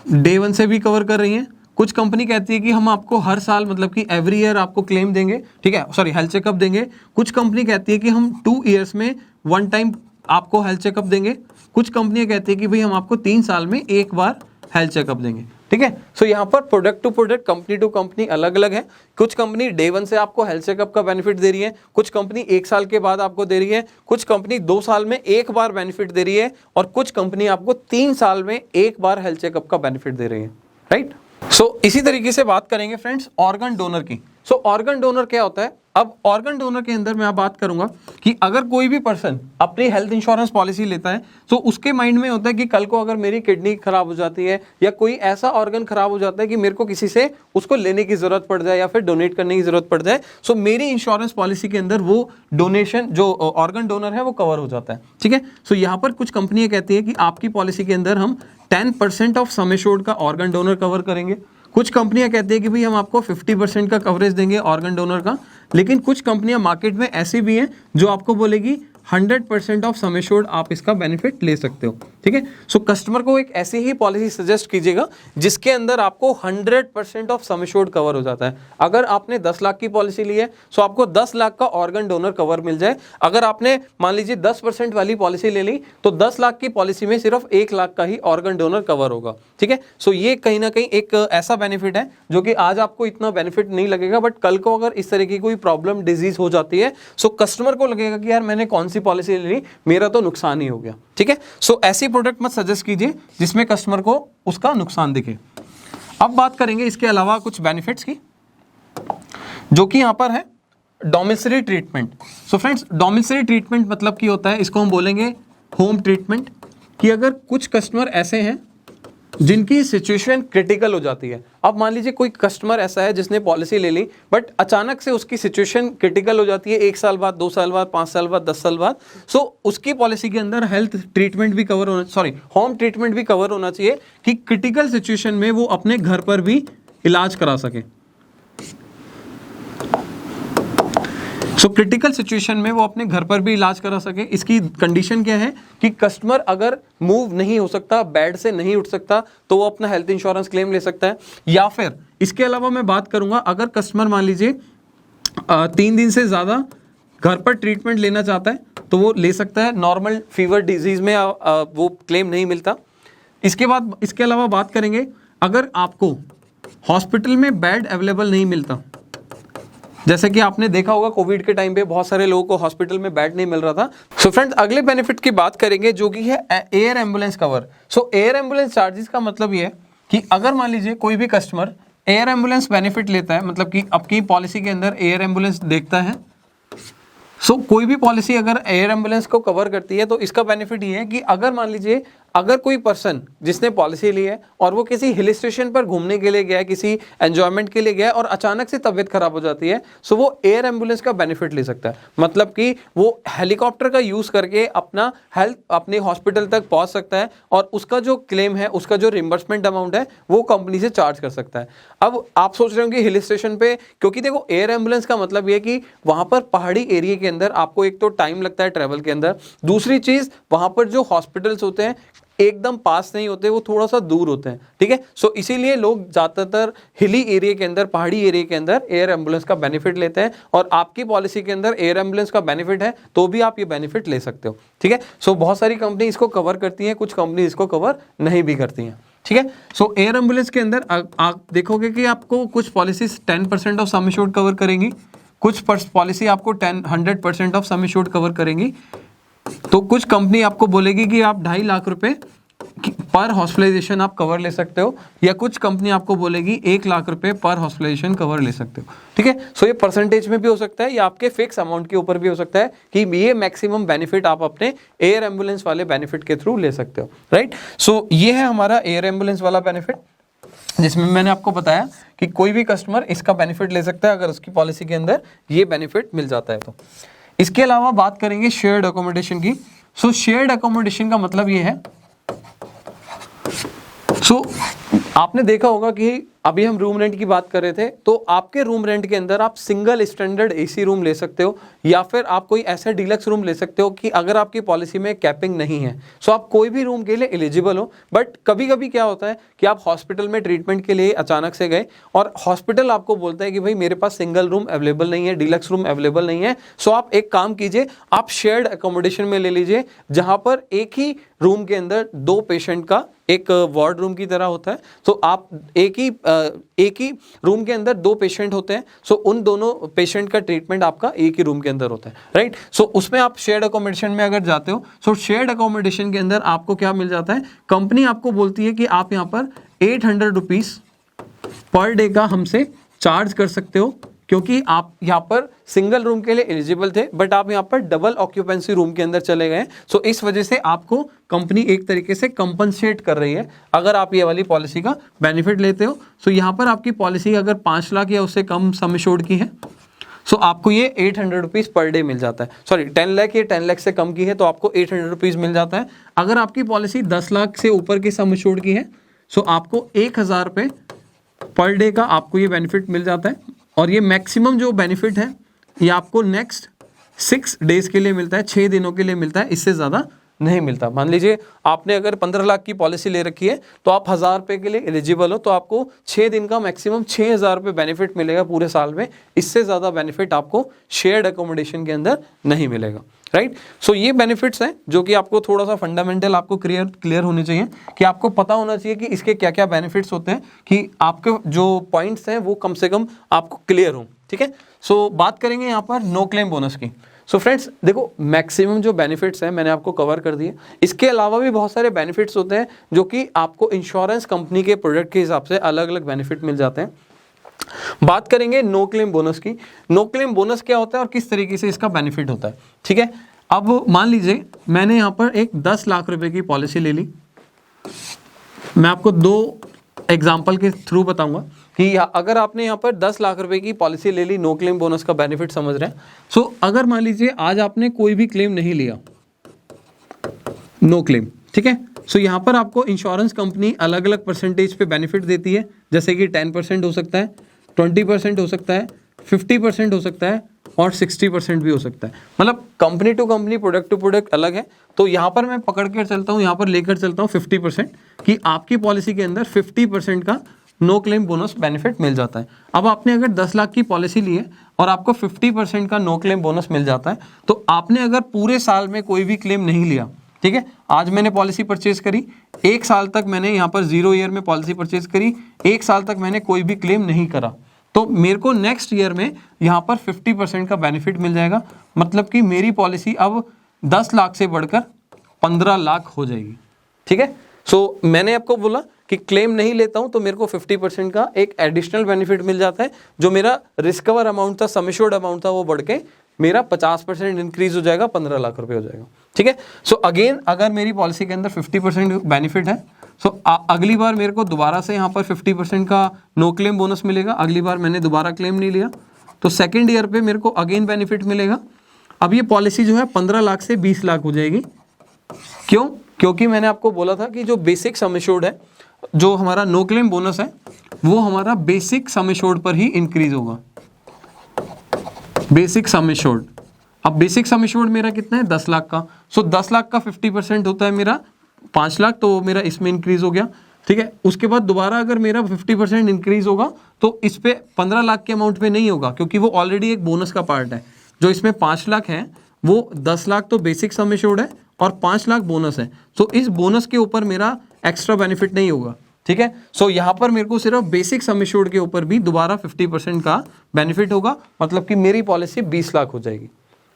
डे 1 से भी कवर कर रही है, कुछ कंपनी कहती है कि हम आपको हर साल मतलब कि एवरी ईयर आपको क्लेम देंगे, ठीक है, सॉरी हेल्थ चेकअप देंगे। कुछ कंपनी कहती है कि हम 2 ईयर्स में 1 टाइम आपको हेल्थ चेकअप देंगे। कुछ कंपनियां कहती है कि भाई हम आपको 3 साल में एक बार हेल्थ चेकअप देंगे। ठीक है, सो यहाँ पर product to product, company to company अलग अलग है। कुछ कंपनी डे 1 से आपको हेल्थ चेकअप का बेनिफिट दे रही है, कुछ कंपनी 1 साल के बाद आपको दे रही है, कुछ कंपनी 2 साल में एक बार बेनिफिट दे रही है, और कुछ कंपनी आपको 3 साल में एक बार हेल्थ चेकअप का बेनिफिट दे रही है, राइट। सो इसी तरीके से बात करेंगे फ्रेंड्स ऑर्गन डोनर की। सो ऑर्गन डोनर क्या होता है? अब ऑर्गन डोनर के अंदर मैं बात करूंगा कि अगर कोई भी पर्सन अपनी हेल्थ इंश्योरेंस पॉलिसी लेता है तो उसके माइंड में होता है कि कल को अगर मेरी किडनी खराब हो जाती है या कोई ऐसा ऑर्गन खराब हो जाता है कि मेरे को किसी से उसको लेने की जरूरत पड़ जाए या फिर डोनेट करने की जरूरत पड़ जाए, सो मेरी इंश्योरेंस पॉलिसी के अंदर वो डोनेशन जो ऑर्गन डोनर है वो कवर हो जाता है। ठीक है, सो यहाँ पर कुछ कंपनियां कहती है कि आपकी पॉलिसी के अंदर हम 10% ऑफ सम एश्योर्ड का ऑर्गन डोनर कवर करेंगे। कुछ कंपनियां कहती है कि भाई हम आपको 50% का कवरेज देंगे ऑर्गन डोनर का। लेकिन कुछ कंपनियां मार्केट में ऐसी भी हैं जो आपको बोलेगी 100% ऑफ सम एश्योर्ड आप इसका बेनिफिट ले सकते हो। ठीक है, सो कस्टमर को एक ऐसी ही पॉलिसी सजेस्ट कीजिएगा जिसके अंदर आपको 100% ऑफ सम एश्योर्ड कवर हो जाता है। अगर आपने 10 लाख की पॉलिसी ली है सो आपको 10 लाख का ऑर्गन डोनर कवर मिल जाए। अगर आपने मान लीजिए 10% वाली पॉलिसी ले ली तो 10 लाख की पॉलिसी में सिर्फ 1 लाख का ही ऑर्गन डोनर कवर होगा। ठीक है, सो ये कहीं ना कहीं एक ऐसा बेनिफिट है जो कि आज आपको इतना बेनिफिट नहीं लगेगा, बट कल को अगर इस तरह की कोई प्रॉब्लम डिजीज हो जाती है सो कस्टमर को लगेगा कि यार मैंने कौन सी पॉलिसी ले ली, मेरा तो नुकसान ही हो गया। ठीक है, सो ऐसी प्रोडक्ट मत सजेस्ट कीजिए जिसमें कस्टमर को उसका नुकसान दिखे। अब बात करेंगे इसके अलावा कुछ बेनिफिट्स की, जो कि यहां पर है domiciliary treatment. So friends, domiciliary treatment मतलब की होता है, इसको हम बोलेंगे होम ट्रीटमेंट, कि अगर कुछ कस्टमर ऐसे हैं जिनकी सिचुएशन क्रिटिकल हो जाती है। अब मान लीजिए कोई कस्टमर ऐसा है जिसने पॉलिसी ले ली बट अचानक से उसकी सिचुएशन क्रिटिकल हो जाती है 1 साल बाद, 2 साल बाद, 5 साल बाद, 10 साल बाद, सो उसकी पॉलिसी के अंदर हेल्थ ट्रीटमेंट भी कवर होना, सॉरी होम ट्रीटमेंट भी कवर होना चाहिए कि क्रिटिकल सिचुएशन में वो अपने घर पर भी इलाज करा सके। सो क्रिटिकल सिचुएशन में वो अपने घर पर भी इलाज करा सके। इसकी कंडीशन क्या है कि कस्टमर अगर मूव नहीं हो सकता, बेड से नहीं उठ सकता, तो वो अपना हेल्थ इंश्योरेंस क्लेम ले सकता है। या फिर इसके अलावा मैं बात करूंगा, अगर कस्टमर मान लीजिए 3 दिन से ज़्यादा घर पर ट्रीटमेंट लेना चाहता है तो वो ले सकता है। नॉर्मल फीवर डिजीज में वो क्लेम नहीं मिलता। इसके अलावा बात करेंगे, अगर आपको हॉस्पिटल में बेड अवेलेबल नहीं मिलता, जैसे कि आपने देखा होगा कोविड के टाइम पे बहुत सारे लोगों को हॉस्पिटल में बेड नहीं मिल रहा था। सो फ्रेंड्स, अगले बेनिफिट की बात करेंगे जो कि है एयर एम्बुलेंस कवर। सो एयर एम्बुलेंस चार्जेस का मतलब ये है कि अगर मान लीजिए कोई भी कस्टमर एयर एम्बुलेंस बेनिफिट लेता है, मतलब कि आपकी पॉलिसी के अंदर एयर एम्बुलेंस देखता है, सो कोई भी पॉलिसी अगर एयर एम्बुलेंस को कवर करती है तो इसका बेनिफिट ये है कि अगर मान लीजिए अगर कोई पर्सन जिसने पॉलिसी ली है और वो किसी हिल स्टेशन पर घूमने के लिए गया है, किसी एंजॉयमेंट के लिए गया है और अचानक से तबीयत खराब हो जाती है, सो वो एयर एम्बुलेंस का बेनिफिट ले सकता है। मतलब कि वो हेलीकॉप्टर का यूज करके अपना हेल्थ अपने हॉस्पिटल तक पहुंच सकता है और उसका जो क्लेम है, उसका जो रिम्बर्समेंट अमाउंट है वो कंपनी से चार्ज कर सकता है। अब आप सोच रहे होंगे हिल स्टेशन पे, क्योंकि देखो एयर एम्बुलेंस का मतलब ये कि वहां पर पहाड़ी एरिया के अंदर आपको एक तो टाइम लगता है ट्रेवल के अंदर, दूसरी चीज वहां पर जो हॉस्पिटल्स होते हैं एकदम पास नहीं होते, वो थोड़ा सा दूर होते हैं, ठीक है। सो इसीलिए लोग ज़्यादातर हिली एरिया के अंदर, पहाड़ी एरिया के अंदर एयर एम्बुलेंस का बेनिफिट लेते हैं, और आपकी पॉलिसी के अंदर एयर एम्बुलेंस का बेनिफिट है तो भी आप ये बेनिफिट ले सकते हो, ठीक है। सो बहुत सारी कंपनी इसको कवर करती हैं, कुछ कंपनी इसको कवर नहीं भी करती हैं, ठीक है। सो एयर एम्बुलेंस के अंदर आप देखोगे कि आपको कुछ policies 10% of sum assured cover करेंगी, कुछ पॉलिसी आपको 100% ऑफ सम एश्योर्ड कवर करेंगी, तो कुछ कंपनी आपको बोलेगी कि आप 2.5 लाख रुपए पर हॉस्पिटलाइजेशन आप कवर ले सकते हो, या कुछ कंपनी आपको बोलेगी 1 लाख रुपए पर हॉस्पिटलाइजेशन कवर ले सकते हो, ठीक है। सो ये परसेंटेज में भी हो सकता है, या आपके फिक्स अमाउंट के ऊपर भी हो सकता है कि ये मैक्सिमम बेनिफिट आप अपने एयर एम्बुलेंस वाले बेनिफिट के थ्रू ले सकते हो, राइट। सो ये है हमारा एयर एम्बुलेंस वाला बेनिफिट, जिसमें मैंने आपको बताया कि कोई भी कस्टमर इसका बेनिफिट ले सकता है अगर उसकी पॉलिसी के अंदर ये बेनिफिट मिल जाता है तो। इसके अलावा बात करेंगे शेयर्ड अकोमोडेशन की। सो शेयर्ड अकोमोडेशन का मतलब ये है, आपने देखा होगा कि अभी हम रूम रेंट की बात कर रहे थे, तो आपके रूम रेंट के अंदर आप सिंगल स्टैंडर्ड एसी रूम ले सकते हो, या फिर आप कोई ऐसा डीलक्स रूम ले सकते हो कि अगर आपकी पॉलिसी में कैपिंग नहीं है, सो आप कोई भी रूम के लिए एलिजिबल हो। बट कभी कभी क्या होता है कि आप हॉस्पिटल में ट्रीटमेंट के लिए अचानक से गए और हॉस्पिटल आपको बोलता है कि भाई मेरे पास सिंगल रूम अवेलेबल नहीं है, डीलक्स रूम अवेलेबल नहीं है। सो आप एक काम कीजिए, आप शेयर्ड अकोमोडेशन में ले लीजिए, जहां पर एक ही रूम के अंदर 2 पेशेंट का एक वार्ड रूम की तरह होता है। तो आप एक ही रूम के अंदर 2 पेशेंट होते हैं, सो उन दोनों पेशेंट का ट्रीटमेंट आपका एक ही रूम के अंदर होता है, राइट। सो उसमें आप शेयर्ड अकोमोडेशन में अगर जाते हो, सो शेयर्ड अकोमोडेशन के अंदर आपको क्या मिल जाता है, कंपनी आपको बोलती है कि आप यहाँ पर 800 रुपीज पर डे का हमसे चार्ज कर सकते हो, क्योंकि आप यहाँ पर सिंगल रूम के लिए एलिजिबल थे, बट आप यहाँ पर डबल ऑक्यूपेंसी रूम के अंदर चले गए। सो इस वजह से आपको कंपनी एक तरीके से कंपनसेट कर रही है अगर आप ये वाली पॉलिसी का बेनिफिट लेते हो। सो यहाँ पर आपकी पॉलिसी अगर 5 लाख या उससे कम सम एश्योर्ड की है, सो आपको ये 800 रुपीज़ पर डे मिल जाता है। सॉरी 10 लाख, ये 10 लाख से कम की है तो आपको 800 रुपीज़ मिल जाता है। अगर आपकी पॉलिसी 10 लाख से ऊपर की सम एश्योर्ड की है, सो आपको 1000 रुपये पर डे का आपको ये बेनिफिट मिल जाता है। और ये मैक्सिमम जो बेनिफिट है ये आपको नेक्स्ट 6 डेज के लिए मिलता है, 6 दिनों के लिए मिलता है, इससे ज़्यादा नहीं मिलता। मान लीजिए आपने अगर 15 लाख की पॉलिसी ले रखी है तो आप 1000 रुपये के लिए एलिजिबल हो, तो आपको 6 दिन का मैक्सिमम 6000 रुपये बेनिफिट मिलेगा पूरे साल में। इससे ज़्यादा बेनिफिट आपको शेयर्ड अकोमोडेशन के अंदर नहीं मिलेगा, राइट। सो ये बेनिफिट्स हैं जो कि आपको थोड़ा सा फंडामेंटल आपको क्लियर होने चाहिए, कि आपको पता होना चाहिए कि इसके क्या क्या बेनिफिट्स होते हैं, कि आपके जो पॉइंट्स हैं वो कम से कम आपको क्लियर हों, ठीक है। सो बात करेंगे यहाँ पर नो क्लेम बोनस की। सो फ्रेंड्स देखो, मैक्सिमम जो बेनिफिट्स हैं मैंने आपको कवर कर दिए। इसके अलावा भी बहुत सारे बेनिफिट्स होते हैं जो कि आपको इंश्योरेंस कंपनी के प्रोडक्ट के हिसाब से अलग अलग बेनिफिट मिल जाते हैं। बात करेंगे नो क्लेम बोनस की। नो क्लेम बोनस क्या होता है और किस तरीके से इसका बेनिफिट होता है, ठीक है। अब मान लीजिए मैंने यहाँ पर एक 10 लाख रुपए की पॉलिसी ले ली। मैं आपको 2 एग्जाम्पल के थ्रू बताऊंगा कि अगर आपने यहाँ पर 10 लाख रुपए की पॉलिसी ले ली, नो क्लेम बोनस का बेनिफिट समझ रहे हैं। सो अगर मान लीजिए आज आपने कोई भी क्लेम नहीं लिया, नो क्लेम, ठीक है। सो यहाँ पर आपको इंश्योरेंस कंपनी अलग अलग परसेंटेज पे बेनिफिट देती है, जैसे कि 10% हो सकता है, 20% हो सकता है, 50% हो सकता है और 60% भी हो सकता है। मतलब company to company, product to product अलग है। तो यहाँ पर मैं पकड़ कर चलता हूँ, यहाँ पर लेकर चलता हूँ 50%, कि आपकी पॉलिसी के अंदर 50% का नो क्लेम बोनस बेनिफिट मिल जाता है। अब आपने अगर 10 लाख की पॉलिसी ली है और आपको 50% का नो क्लेम बोनस मिल जाता है, तो आपने अगर पूरे साल में कोई भी क्लेम नहीं लिया, ठीक है, आज मैंने पॉलिसी परचेज करी, 1 साल तक मैंने यहाँ पर 0 ईयर में पॉलिसी परचेज करी, 1 साल तक मैंने कोई भी क्लेम नहीं करा, तो मेरे को नेक्स्ट ईयर में यहाँ पर 50% का बेनिफिट मिल जाएगा। मतलब कि मेरी पॉलिसी अब 10 लाख से बढ़कर 15 लाख हो जाएगी, ठीक है। सो मैंने आपको बोला कि क्लेम नहीं लेता हूं तो मेरे को 50% का एक एडिशनल बेनिफिट मिल जाता है। जो मेरा रिस्कवर अमाउंट था, सम एश्योर्ड अमाउंट था, वो बढ़ के मेरा 50% इंक्रीज हो जाएगा, 15 लाख रुपए हो जाएगा, ठीक है। सो अगेन अगर मेरी पॉलिसी के अंदर 50% बेनिफिट है, सो अगली बार मेरे को दोबारा से यहाँ पर 50% का नो क्लेम बोनस मिलेगा। अगली बार मैंने दोबारा क्लेम नहीं लिया तो सेकेंड ईयर पे मेरे को अगेन बेनिफिट मिलेगा। अब ये पॉलिसी जो है 15 लाख से 20 लाख हो जाएगी। क्यों? क्योंकि मैंने आपको बोला था कि जो बेसिक सम एश्योर्ड है, जो हमारा नो क्लेम बोनस है, वो हमारा बेसिक सम एश्योर्ड पर ही इंक्रीज होगा। बेसिक सम एश्योर्ड, अब बेसिक सम एश्योर्ड मेरा कितना है, 10 लाख का। सो 10 लाख का 50% होता है मेरा 5 लाख, तो मेरा इसमें इंक्रीज हो गया, ठीक है। उसके बाद दोबारा अगर मेरा 50% इंक्रीज होगा तो इस पे 15 लाख के अमाउंट पे नहीं होगा, क्योंकि वो ऑलरेडी एक बोनस का पार्ट है। जो इसमें 5 लाख है वो 10 लाख तो बेसिक सम एश्योर्ड है और 5 लाख बोनस है। तो इस बोनस के ऊपर मेरा एक्स्ट्रा बेनिफिट नहीं होगा, ठीक है। सो यहाँ पर मेरे को सिर्फ बेसिक सम एश्योर्ड के ऊपर भी दोबारा 50% का बेनिफिट होगा, मतलब कि मेरी पॉलिसी 20 लाख हो जाएगी,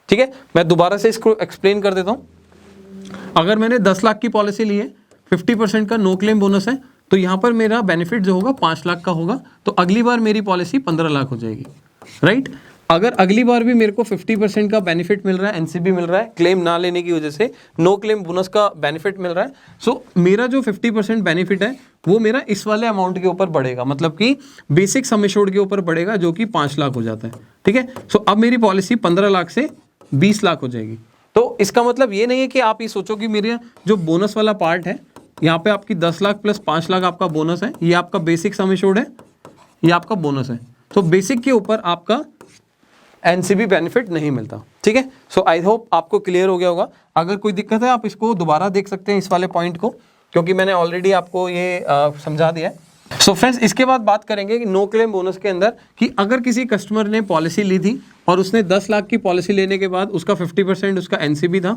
ठीक है। मैं दोबारा से इसको एक्सप्लेन कर देता हूँ। अगर मैंने 10 लाख की पॉलिसी ली है, 50% का नो क्लेम बोनस है, तो यहाँ पर मेरा बेनिफिट जो होगा 5 लाख का होगा, तो अगली बार मेरी पॉलिसी 15 लाख हो जाएगी, राइट। अगर अगली बार भी मेरे को 50% का बेनिफिट मिल रहा है, एनसीबी मिल रहा है, क्लेम ना लेने की वजह से नो क्लेम बोनस का बेनिफिट मिल रहा है, सो मेरा जो 50% बेनिफिट है वो मेरा इस वाले अमाउंट के ऊपर बढ़ेगा, मतलब कि बेसिक सम एश्योर्ड के ऊपर बढ़ेगा, जो कि 5 लाख हो जाता है, ठीक है। सो अब मेरी पॉलिसी 15 लाख से 20 लाख हो जाएगी। तो इसका मतलब ये नहीं है कि आप ये सोचो कि मेरे जो बोनस वाला पार्ट है, यहाँ पे आपकी 10 लाख प्लस 5 लाख आपका बोनस है, ये आपका बेसिक सम एश्योर्ड है, ये आपका बोनस है। तो बेसिक के ऊपर आपका एनसीबी बेनिफिट नहीं मिलता, ठीक है। सो आई होप आपको क्लियर हो गया होगा। अगर कोई दिक्कत है आप इसको दोबारा देख सकते हैं इस वाले पॉइंट को, क्योंकि मैंने ऑलरेडी आपको ये समझा दिया है। सो फ्रेंड्स, इसके बाद बात करेंगे कि नो क्लेम बोनस के अंदर कि अगर किसी कस्टमर ने पॉलिसी ली थी और उसने 10 लाख की पॉलिसी लेने के बाद उसका 50% उसका एनसीबी था,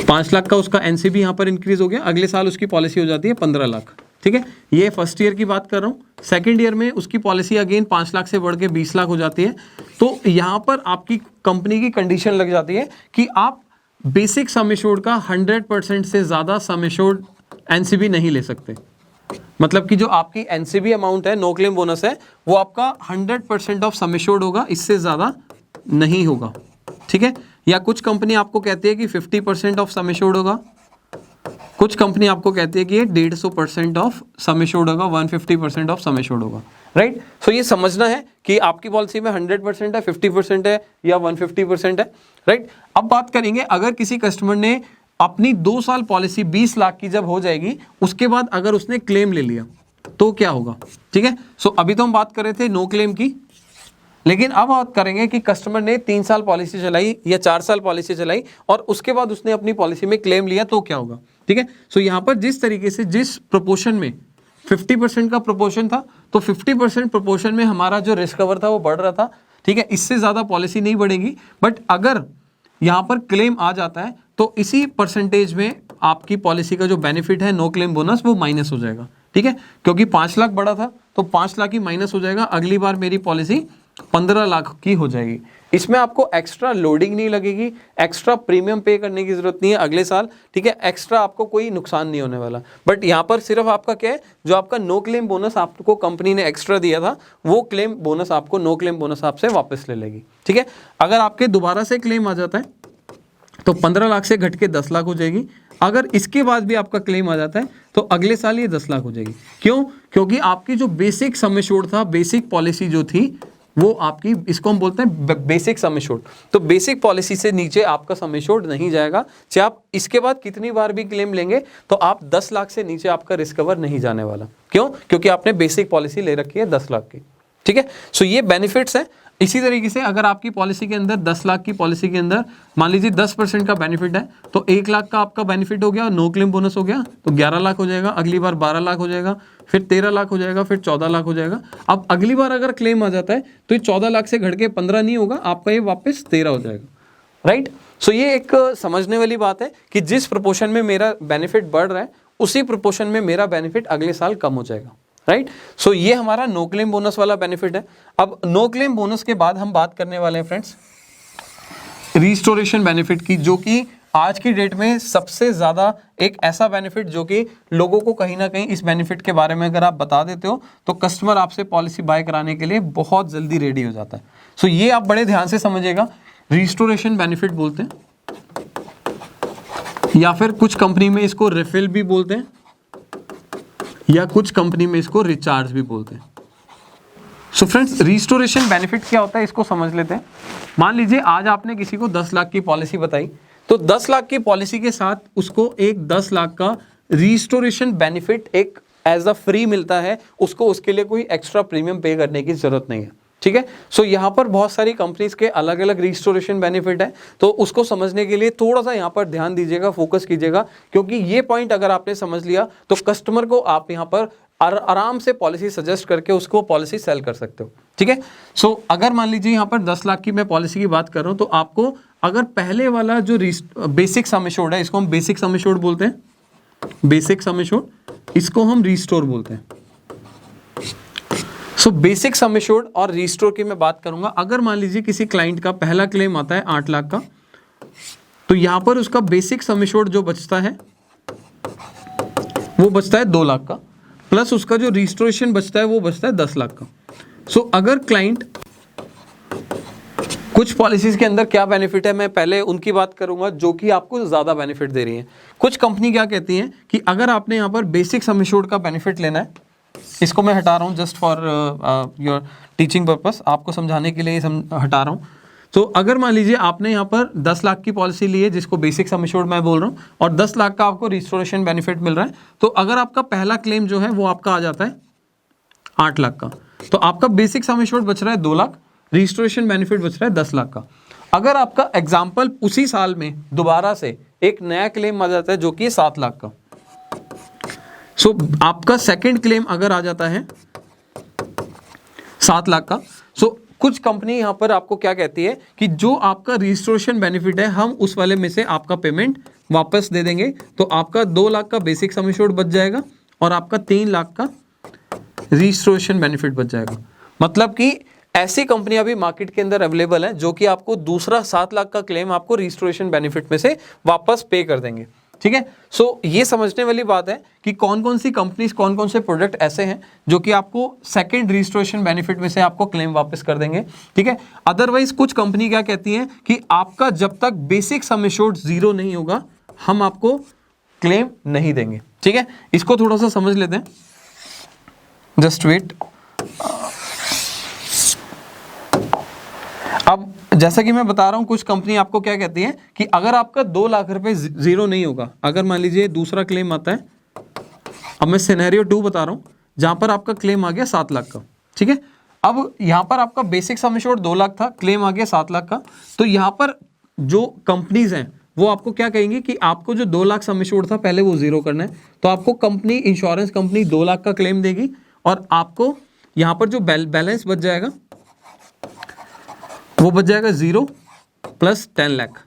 5 लाख का उसका एनसीबी यहाँ पर इंक्रीज हो गया, अगले साल उसकी पॉलिसी हो जाती है 15 लाख, ठीक है। ये फर्स्ट ईयर की बात कर रहा हूँ। सेकंड ईयर में उसकी पॉलिसी अगेन 5 लाख से बढ़ के 20 लाख हो जाती है। तो यहाँ पर आपकी कंपनी की कंडीशन लग जाती है कि आप बेसिक सम एश्योर्ड का 100% से ज़्यादा सम एश्योर्ड एनसीबी नहीं ले सकते। मतलब कि जो आपकी एनसीबी अमाउंट है, नो क्लेम बोनस है, वो आपका 100% ऑफ सम एश्योर्ड होगा, इससे ज़्यादा नहीं होगा, ठीक है। या कुछ कंपनी आपको कहती है कि 50% ऑफ सम एश्योर्ड होगा, कुछ कंपनी आपको कहती है कि ये 150% ऑफ सम एश्योर्ड होगा, 150% ऑफ सम एश्योर्ड होगा, राइट। सो ये समझना है कि आपकी पॉलिसी में 100% है, 50% है या 150% है, राइट। अब बात करेंगे अगर किसी कस्टमर ने अपनी 2 साल पॉलिसी 20 लाख की जब हो जाएगी, उसके बाद अगर उसने क्लेम ले लिया तो क्या होगा, ठीक है। सो अभी तो हम बात कर रहे थे नो क्लेम की, लेकिन अब बात करेंगे कि कस्टमर ने 3 साल पॉलिसी चलाई या 4 साल पॉलिसी चलाई और उसके बाद उसने अपनी पॉलिसी में क्लेम लिया तो क्या होगा, ठीक है। सो यहाँ पर जिस तरीके से जिस प्रोपोर्शन में 50% का प्रोपोर्शन था, तो 50% प्रोपोर्शन में हमारा जो रिस्क कवर था वो बढ़ रहा था, ठीक है। इससे ज़्यादा पॉलिसी नहीं बढ़ेगी, बट अगर यहाँ पर क्लेम आ जाता है तो इसी परसेंटेज में आपकी पॉलिसी का जो बेनिफिट है नो क्लेम बोनस वो माइनस हो जाएगा, ठीक है। क्योंकि 5 लाख बढ़ा था तो 5 लाख ही माइनस हो जाएगा, अगली बार मेरी पॉलिसी 15 लाख की हो जाएगी। इसमें आपको एक्स्ट्रा लोडिंग नहीं लगेगी, एक्स्ट्रा प्रीमियम पे करने की जरूरत नहीं है अगले साल, ठीक है। एक्स्ट्रा आपको कोई नुकसान नहीं होने वाला। बट यहाँ पर सिर्फ आपका क्या है, जो आपका नो क्लेम बोनस आपको कंपनी ने एक्स्ट्रा दिया था, वो क्लेम बोनस आपको नो क्लेम बोनस आपसे वापस ले लेगी, ठीक है। अगर आपके दोबारा से क्लेम आ जाता है तो 15 लाख से घट के 10 लाख हो जाएगी। अगर इसके बाद भी आपका क्लेम आ जाता है तो अगले साल ये 10 लाख हो जाएगी। क्यों? क्योंकि आपकी जो बेसिक सम एश्योर्ड था, बेसिक पॉलिसी जो थी, वो आपकी, इसको हम बोलते हैं बेसिक सम एश्योर्ड। तो बेसिक पॉलिसी से नीचे आपका सम एश्योर्ड नहीं जाएगा, चाहे आप इसके बाद कितनी बार भी क्लेम लेंगे तो आप 10 लाख से नीचे आपका रिस्क कवर नहीं जाने वाला। क्यों? क्योंकि आपने बेसिक पॉलिसी ले रखी है 10 लाख की, ठीक है। सो ये बेनिफिट्स है। इसी तरीके से अगर आपकी पॉलिसी के अंदर 10 लाख की पॉलिसी के अंदर मान लीजिए 10% का बेनिफिट है, तो 1 लाख का आपका बेनिफिट हो गया, नो क्लेम बोनस हो गया, तो 11 लाख हो जाएगा, अगली बार 12 लाख हो जाएगा, फिर 13 लाख हो जाएगा, फिर 14 लाख हो जाएगा। अब अगली बार अगर क्लेम आ जाता है तो ये 14 लाख से घट के 15 नहीं होगा, आपका ये वापस 13 हो जाएगा, राइट। सो ये एक समझने वाली बात है कि जिस प्रोपोर्शन में मेरा बेनिफिट बढ़ रहा है उसी प्रोपोर्शन में मेरा बेनिफिट अगले साल कम हो जाएगा, राइट। सो ये हमारा नो क्लेम बोनस वाला बेनिफिट है। अब नो क्लेम बोनस के बाद हम बात करने वाले हैं फ्रेंड्स रिस्टोरेशन बेनिफिट की, जो कि आज की डेट में सबसे ज़्यादा एक ऐसा बेनिफिट जो कि लोगों को कहीं ना कहीं इस बेनिफिट के बारे में अगर आप बता देते हो तो कस्टमर आपसे पॉलिसी बाय कराने के लिए बहुत जल्दी रेडी हो जाता है। सो ये आप बड़े ध्यान से समझिएगा, रिस्टोरेशन बेनिफिट बोलते हैं, या फिर कुछ कंपनी में इसको रिफिल भी बोलते हैं, या कुछ कंपनी में इसको रिचार्ज भी बोलते हैं। सो फ्रेंड्स, रिस्टोरेशन बेनिफिट क्या होता है इसको समझ लेते हैं। मान लीजिए आज आपने किसी को 10 लाख की पॉलिसी बताई, तो 10 लाख की पॉलिसी के साथ उसको एक 10 लाख का रिस्टोरेशन बेनिफिट एक एज अ फ्री मिलता है, उसको उसके लिए कोई एक्स्ट्रा प्रीमियम पे करने की जरूरत नहीं है, ठीक है। सो यहाँ पर बहुत सारी कंपनीज के अलग अलग रिस्टोरेशन बेनिफिट है, तो उसको समझने के लिए थोड़ा सा यहाँ पर ध्यान दीजिएगा, फोकस कीजिएगा, क्योंकि ये पॉइंट अगर आपने समझ लिया तो कस्टमर को आप यहाँ पर आराम से पॉलिसी सजेस्ट करके उसको पॉलिसी सेल कर सकते हो। ठीक है। सो अगर मान लीजिए यहाँ पर 10 लाख की मैं पॉलिसी की बात कर रहा हूँ, तो आपको अगर पहले वाला जो बेसिक सम एश्योर्ड है, इसको हम बेसिक सम एश्योर्ड बोलते हैं, बेसिक सम एश्योर्ड, इसको हम रिस्टोर बोलते हैं। सो बेसिक सम एश्योर्ड और रिस्टोर की मैं बात करूंगा। अगर मान लीजिए किसी क्लाइंट का पहला क्लेम आता है 8 लाख का, तो यहां पर उसका बेसिक सम एश्योर्ड जो बचता है वो बचता है 2 लाख का, प्लस उसका जो रिस्टोरेशन बचता है वो बचता है 10 लाख का। सो अगर क्लाइंट, कुछ पॉलिसीज के अंदर क्या बेनिफिट है, मैं पहले उनकी बात करूंगा जो कि आपको ज्यादा बेनिफिट दे रही है। कुछ कंपनी क्या कहती हैं कि अगर आपने यहां पर बेसिक सम एश्योर्ड का बेनिफिट लेना है, इसको मैं हटा रहा हूँ just for your teaching purpose, आपको समझाने के लिए हटा रहा हूँ। तो अगर मान लीजिए आपने यहाँ पर 10 लाख की पॉलिसी ली है, जिसको बेसिक सम एश्योर्ड मैं बोल रहा हूँ, और 10 लाख का आपको रिस्टोरेशन बेनिफिट मिल रहा है, तो अगर आपका पहला क्लेम जो है वो आपका आ जाता है 8 लाख का, तो आपका बेसिक सम एश्योर्ड बच रहा है 2 लाख, रिस्टोरेशन बेनिफिट बच रहा है 10 लाख का। अगर आपका एग्जाम्पल उसी साल में दोबारा से एक नया क्लेम आ जाता है जो कि 7 लाख का, सो आपका सेकंड क्लेम अगर आ जाता है 7 लाख का, सो कुछ कंपनी यहां पर आपको क्या कहती है कि जो आपका रिस्टोरेशन बेनिफिट है हम उस वाले में से आपका पेमेंट वापस दे देंगे, तो आपका 2 लाख का बेसिक सम एश्योर्ड बच जाएगा और आपका 3 लाख का रिस्टोरेशन बेनिफिट बच जाएगा। मतलब कि ऐसी कंपनियां भी मार्केट के अंदर अवेलेबल है जो कि आपको दूसरा 7 लाख का क्लेम आपको रिस्टोरेशन बेनिफिट में से वापस पे कर देंगे। ठीक है। सो ये समझने वाली बात है कि कौन कौन सी कंपनीज, कौन कौन से प्रोडक्ट ऐसे हैं जो कि आपको सेकंड रिस्टोरेशन बेनिफिट में से आपको क्लेम वापस कर देंगे। ठीक है। अदरवाइज कुछ कंपनी क्या कहती हैं कि आपका जब तक बेसिक सम एश्योर्ड 0 नहीं होगा हम आपको क्लेम नहीं देंगे। ठीक है। इसको थोड़ा सा समझ लेते हैं, जस्ट वेट। अब जैसा कि मैं बता रहा हूं, कुछ कंपनी आपको क्या कहती है कि अगर आपका 2 लाख रुपए 0 नहीं होगा, अगर मान लीजिए दूसरा क्लेम आता है, अब मैं सिनेरियो 2 बता रहा हूं जहां पर आपका क्लेम आ गया 7 लाख का। ठीक है। अब यहां पर आपका बेसिक सम एश्योर्ड 2 लाख था, क्लेम आ गया 7 लाख का, तो यहां पर जो कंपनीज हैं वो आपको क्या कहेंगे कि आपको जो 2 लाख सम एश्योर्ड था पहले वो 0 करना है, तो आपको कंपनी, इंश्योरेंस कंपनी 2 लाख का क्लेम देगी और आपको यहां पर जो बैलेंस बच जाएगा वो बच जाएगा 0 प्लस 10 लाख।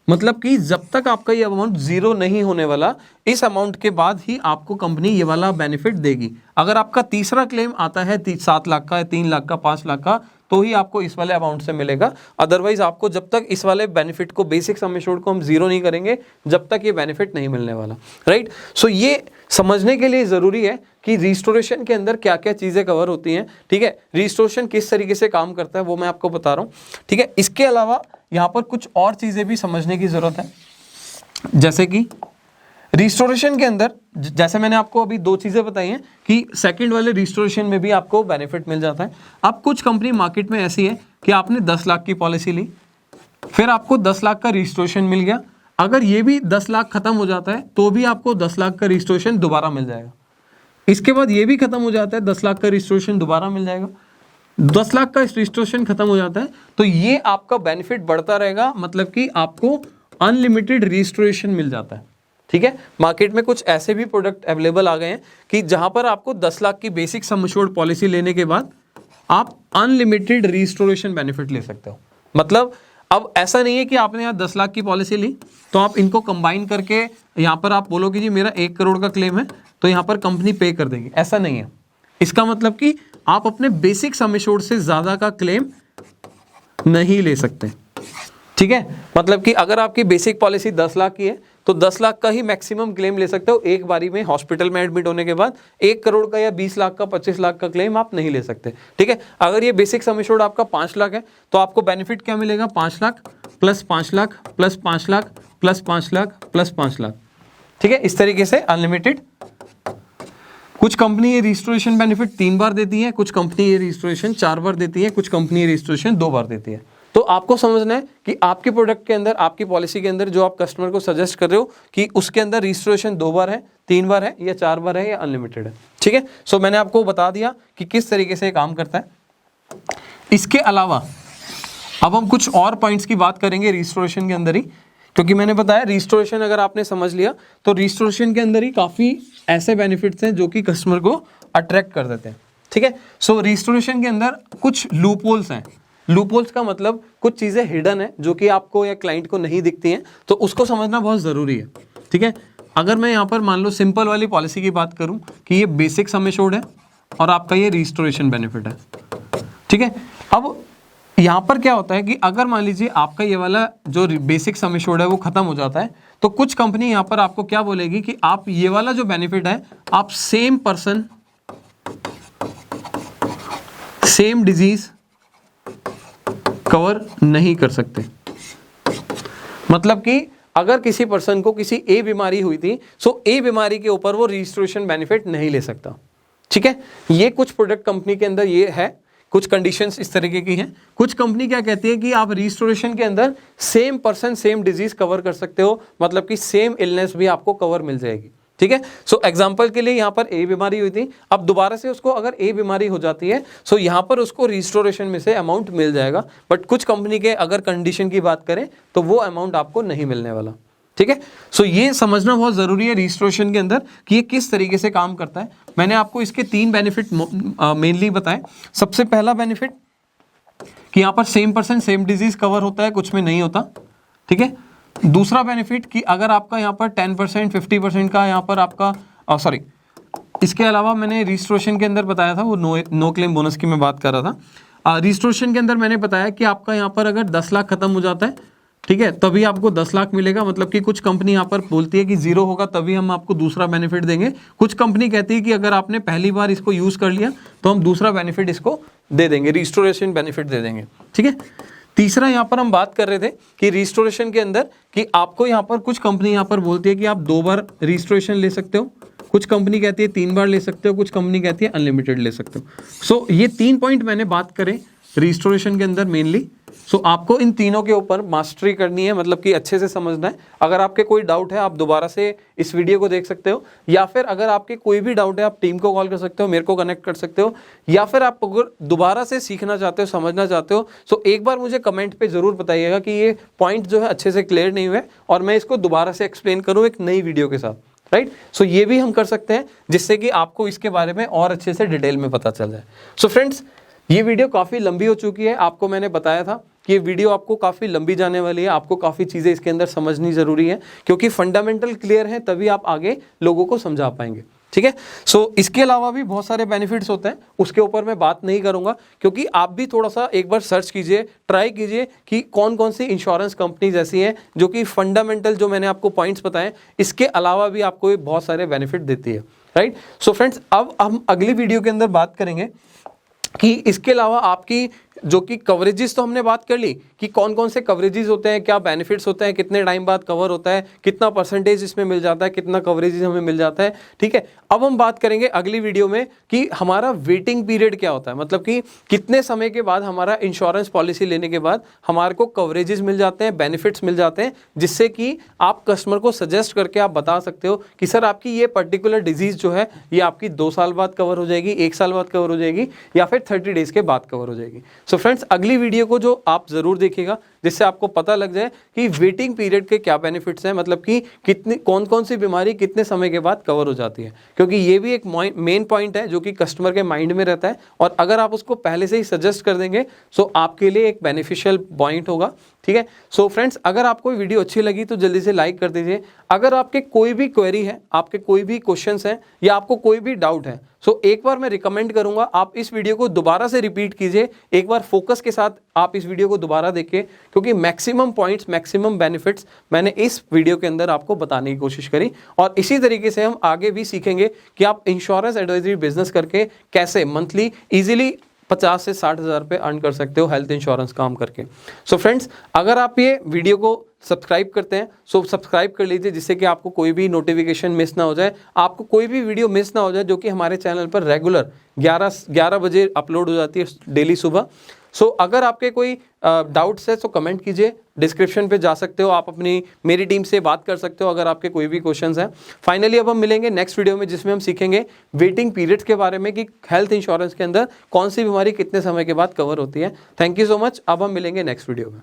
मतलब कि जब तक आपका ये अमाउंट 0 नहीं होने वाला, इस अमाउंट के बाद ही आपको कंपनी ये वाला बेनिफिट देगी। अगर आपका तीसरा क्लेम आता है 7 लाख का, 3 लाख का, 5 लाख का, तो ही आपको इस वाले अमाउंट से मिलेगा। अदरवाइज आपको जब तक इस वाले बेनिफिट को, बेसिक सम एश्योर्ड को हम 0 नहीं करेंगे, जब तक ये बेनिफिट नहीं मिलने वाला। राइट। सो ये समझने के लिए ज़रूरी है कि रिस्टोरेशन के अंदर क्या क्या चीज़ें कवर होती हैं। ठीक है। रिस्टोरेशन किस तरीके से काम करता है वो मैं आपको बता रहा हूँ। ठीक है। इसके अलावा यहाँ पर कुछ और चीज़ें भी समझने की ज़रूरत है, जैसे कि रिस्टोरेशन के अंदर, जैसे मैंने आपको अभी 2 चीज़ें बताई हैं कि सेकंड वाले रिस्टोरेशन में भी आपको बेनिफिट मिल जाता है। अब कुछ कंपनी मार्केट में ऐसी है कि आपने 10 लाख की पॉलिसी ली, फिर आपको 10 लाख का रिस्टोरेशन मिल गया, अगर ये भी 10 लाख खत्म हो जाता है तो भी आपको 10 लाख का रिस्टोरेशन दोबारा मिल जाएगा। इसके बाद ये भी खत्म हो जाता है, 10 लाख का रिस्टोरेशन दोबारा मिल जाएगा, 10 लाख का रिस्टोरेशन खत्म हो जाता है, तो ये आपका बेनिफिट बढ़ता रहेगा। मतलब कि आपको अनलिमिटेड रिस्टोरेशन मिल जाता है। ठीक है। मार्केट में कुछ ऐसे भी प्रोडक्ट अवेलेबल आ गए हैं कि जहां पर आपको 10 लाख की बेसिक सम एश्योर्ड पॉलिसी लेने के बाद आप अनलिमिटेड रिस्टोरेशन बेनिफिट ले सकते हो। मतलब अब ऐसा नहीं है कि आपने यहाँ 10 लाख की पॉलिसी ली तो आप इनको कंबाइन करके यहाँ पर आप बोलो कि जी मेरा 1 करोड़ का क्लेम है तो यहाँ पर कंपनी पे कर देगी, ऐसा नहीं है। इसका मतलब कि आप अपने बेसिक सम एश्योर्ड से ज़्यादा का क्लेम नहीं ले सकते। ठीक है। मतलब कि अगर आपकी बेसिक पॉलिसी 10 लाख की है तो 10 लाख का ही मैक्सिमम क्लेम ले सकते हो एक बारी में, हॉस्पिटल में एडमिट होने के बाद। 1 करोड़ का या 20 लाख का, 25 लाख का क्लेम आप नहीं ले सकते। ठीक है। अगर ये बेसिक सम एश्योर्ड आपका 5 लाख है तो आपको बेनिफिट क्या मिलेगा, 5 lakh plus 5 lakh plus 5 lakh plus 5 lakh plus 5 lakh. ठीक है। इस तरीके से अनलिमिटेड। कुछ कंपनी ये रिस्टोरेशन बेनिफिट 3 बार देती है, कुछ कंपनी ये रिस्टोरेशन 4 बार देती है, कुछ कंपनी ये रिस्टोरेशन 2 बार देती है। तो आपको समझना है कि आपके प्रोडक्ट के अंदर, आपकी पॉलिसी के अंदर जो आप कस्टमर को सजेस्ट कर रहे हो कि उसके अंदर रिस्टोरेशन 2 बार है, 3 बार है या 4 बार है या अनलिमिटेड है। ठीक है। सो मैंने आपको बता दिया कि किस तरीके से काम करता है। इसके अलावा अब हम कुछ और पॉइंट्स की बात करेंगे रिस्टोरेशन के अंदर ही, क्योंकि मैंने बताया रिस्टोरेशन अगर आपने समझ लिया तो रिस्टोरेशन के अंदर ही काफ़ी ऐसे बेनिफिट्स हैं जो कि कस्टमर को अट्रैक्ट कर देते हैं। ठीक है, सो रिस्टोरेशन के अंदर कुछ लूपहोल्स हैं। लूपहोल्स का मतलब कुछ चीज़ें हिडन है जो कि आपको या क्लाइंट को नहीं दिखती हैं, तो उसको समझना बहुत ज़रूरी है। ठीक है, अगर मैं यहाँ पर मान लो सिंपल वाली पॉलिसी की बात करूँ कि ये बेसिक सम एश्योर्ड है और आपका ये रिस्टोरेशन बेनिफिट है। ठीक है, अब यहाँ पर क्या होता है कि अगर मान लीजिए आपका ये वाला जो बेसिक सम एश्योर्ड है वो खत्म हो जाता है, तो कुछ कंपनी यहाँ पर आपको क्या बोलेगी कि आप ये वाला जो बेनिफिट है आप same person same disease cover नहीं कर सकते। मतलब कि अगर किसी पर्सन को किसी ए बीमारी हुई थी, सो ए बीमारी के ऊपर वो रिस्टोरेशन बेनिफिट नहीं ले सकता। ठीक है, ये कुछ प्रोडक्ट कंपनी के अंदर ये है, कुछ कंडीशंस इस तरीके की हैं। कुछ कंपनी क्या कहती है कि आप रिस्टोरेशन के अंदर same person same disease cover कर सकते हो, मतलब कि सेम इलनेस भी आपको कवर मिल जाएगी। ठीक है, सो एग्जांपल के लिए यहाँ पर ए बीमारी हुई थी, अब दोबारा से उसको अगर ए बीमारी हो जाती है, सो यहाँ पर उसको रिस्टोरेशन में से अमाउंट मिल जाएगा। बट कुछ कंपनी के अगर कंडीशन की बात करें तो वो अमाउंट आपको नहीं मिलने वाला। ठीक है, सो ये समझना बहुत ज़रूरी है रिस्टोरेशन के अंदर कि ये किस तरीके से काम करता है। मैंने आपको इसके 3 बेनिफिट मेनली बताए। सबसे पहला बेनिफिट कि यहाँ पर same person same disease cover होता है, कुछ में नहीं होता। ठीक है, दूसरा बेनिफिट कि अगर आपका यहाँ पर 10% 50% का यहाँ पर आपका इसके अलावा मैंने रिस्टोरेशन के अंदर बताया था वो नो क्लेम बोनस की मैं बात कर रहा था। रिस्टोरेशन के अंदर मैंने बताया कि आपका यहाँ पर अगर 10 लाख खत्म हो जाता है, ठीक है, तभी आपको 10 लाख मिलेगा। मतलब कि कुछ कंपनी यहाँ पर बोलती है कि 0 होगा तभी हम आपको दूसरा बेनिफिट देंगे। कुछ कंपनी कहती है कि अगर आपने पहली बार इसको यूज़ कर लिया तो हम दूसरा बेनिफिट इसको दे देंगे, रिस्टोरेशन बेनिफिट दे देंगे। ठीक है, तीसरा यहाँ पर हम बात कर रहे थे कि रिस्टोरेशन के अंदर कि आपको यहाँ पर कुछ कंपनी यहाँ पर बोलती है कि आप 2 बार रिस्टोरेशन ले सकते हो, कुछ कंपनी कहती है 3 बार ले सकते हो, कुछ कंपनी कहती है अनलिमिटेड ले सकते हो। सो ये 3 पॉइंट मैंने बात करे रिस्टोरेशन के अंदर मेनली। सो आपको इन तीनों के ऊपर मास्टरी करनी है, मतलब कि अच्छे से समझना है। अगर आपके कोई डाउट है आप दोबारा से इस वीडियो को देख सकते हो, या फिर अगर आपके कोई भी डाउट है आप टीम को कॉल कर सकते हो, मेरे को कनेक्ट कर सकते हो, या फिर आप अगर दोबारा से सीखना चाहते हो, समझना चाहते हो, सो एक बार मुझे कमेंट पे ज़रूर बताइएगा कि ये पॉइंट जो है अच्छे से क्लियर नहीं हुए और मैं इसको दोबारा से एक्सप्लेन करूँ एक नई वीडियो के साथ। राइट, सो ये भी हम कर सकते हैं जिससे कि आपको इसके बारे में और अच्छे से डिटेल में पता चल जाए। सो फ्रेंड्स, ये वीडियो काफ़ी लंबी हो चुकी है। आपको मैंने बताया था कि ये वीडियो आपको काफ़ी लंबी जाने वाली है, आपको काफ़ी चीज़ें इसके अंदर समझनी ज़रूरी है, क्योंकि फंडामेंटल क्लियर है तभी आप आगे लोगों को समझा पाएंगे। ठीक है, सो इसके अलावा भी बहुत सारे बेनिफिट्स होते हैं, उसके ऊपर मैं बात नहीं करूंगा, क्योंकि आप भी थोड़ा सा एक बार सर्च कीजिए, ट्राई कीजिए कि कौन कौन सी इंश्योरेंस कंपनीज ऐसी हैं जो कि फंडामेंटल जो मैंने आपको पॉइंट्स बताएं इसके अलावा भी आपको बहुत सारे बेनिफिट देती है। राइट, सो फ्रेंड्स, अब हम अगली वीडियो के अंदर बात करेंगे कि इसके अलावा आपकी जो कि कवरेजेस तो हमने बात कर ली कि कौन कौन से कवरेजेस होते हैं, क्या बेनिफिट्स होते हैं, कितने टाइम बाद कवर होता है, कितना परसेंटेज इसमें मिल जाता है, कितना कवरेजेस हमें मिल जाता है। ठीक है, अब हम बात करेंगे अगली वीडियो में कि हमारा वेटिंग पीरियड क्या होता है, मतलब कि कितने समय के बाद हमारा इंश्योरेंस पॉलिसी लेने के बाद हमारे को कवरेजेस मिल जाते हैं, बेनिफिट्स मिल जाते हैं, जिससे कि आप कस्टमर को सजेस्ट करके आप बता सकते हो कि सर आपकी ये पर्टिकुलर डिजीज़ जो है ये आपकी 2 साल बाद कवर हो जाएगी, 1 साल बाद कवर हो जाएगी, या फिर 30 डेज के बाद कवर हो जाएगी। सो फ्रेंड्स, अगली वीडियो को जो आप जरूर देखिएगा जिससे आपको पता लग जाए कि वेटिंग पीरियड के क्या बेनिफिट्स हैं, मतलब कि कितनी कौन कौन सी बीमारी कितने समय के बाद कवर हो जाती है, क्योंकि ये भी एक मेन पॉइंट है जो कि कस्टमर के माइंड में रहता है, और अगर आप उसको पहले से ही सजेस्ट कर देंगे सो आपके लिए एक बेनिफिशियल पॉइंट होगा। ठीक है, सो फ्रेंड्स, अगर आपको वीडियो अच्छी लगी तो जल्दी से लाइक कर दीजिए। अगर आपके कोई भी क्वेरी है, आपके कोई भी क्वेश्चंस हैं, या आपको कोई भी डाउट है, सो एक बार मैं रिकमेंड करूंगा आप इस वीडियो को दोबारा से रिपीट कीजिए, एक बार फोकस के साथ आप इस वीडियो को दोबारा देखिए, क्योंकि मैक्सिमम पॉइंट्स, मैक्सिमम बेनिफिट्स मैंने इस वीडियो के अंदर आपको बताने की कोशिश करी। और इसी तरीके से हम आगे भी सीखेंगे कि आप इंश्योरेंस एडवाइजरी बिजनेस करके कैसे मंथली इजीली 50 से 60 हज़ार रुपये अर्न कर सकते हो हेल्थ इंश्योरेंस काम करके। सो फ्रेंड्स, अगर आप ये वीडियो को सब्सक्राइब करते हैं सो सब्सक्राइब कर लीजिए, जिससे कि आपको कोई भी नोटिफिकेशन मिस ना हो जाए, आपको कोई भी वीडियो मिस ना हो जाए जो कि हमारे चैनल पर रेगुलर 11 बजे अपलोड हो जाती है डेली सुबह। सो अगर आपके कोई डाउट्स है तो कमेंट कीजिए, डिस्क्रिप्शन पे जा सकते हो, आप अपनी मेरी टीम से बात कर सकते हो अगर आपके कोई भी क्वेश्चंस हैं। फाइनली अब हम मिलेंगे नेक्स्ट वीडियो में, जिसमें हम सीखेंगे वेटिंग पीरियड्स के बारे में कि हेल्थ इंश्योरेंस के अंदर कौन सी बीमारी कितने समय के बाद कवर होती है। Thank you so much. अब हम मिलेंगे नेक्स्ट वीडियो में।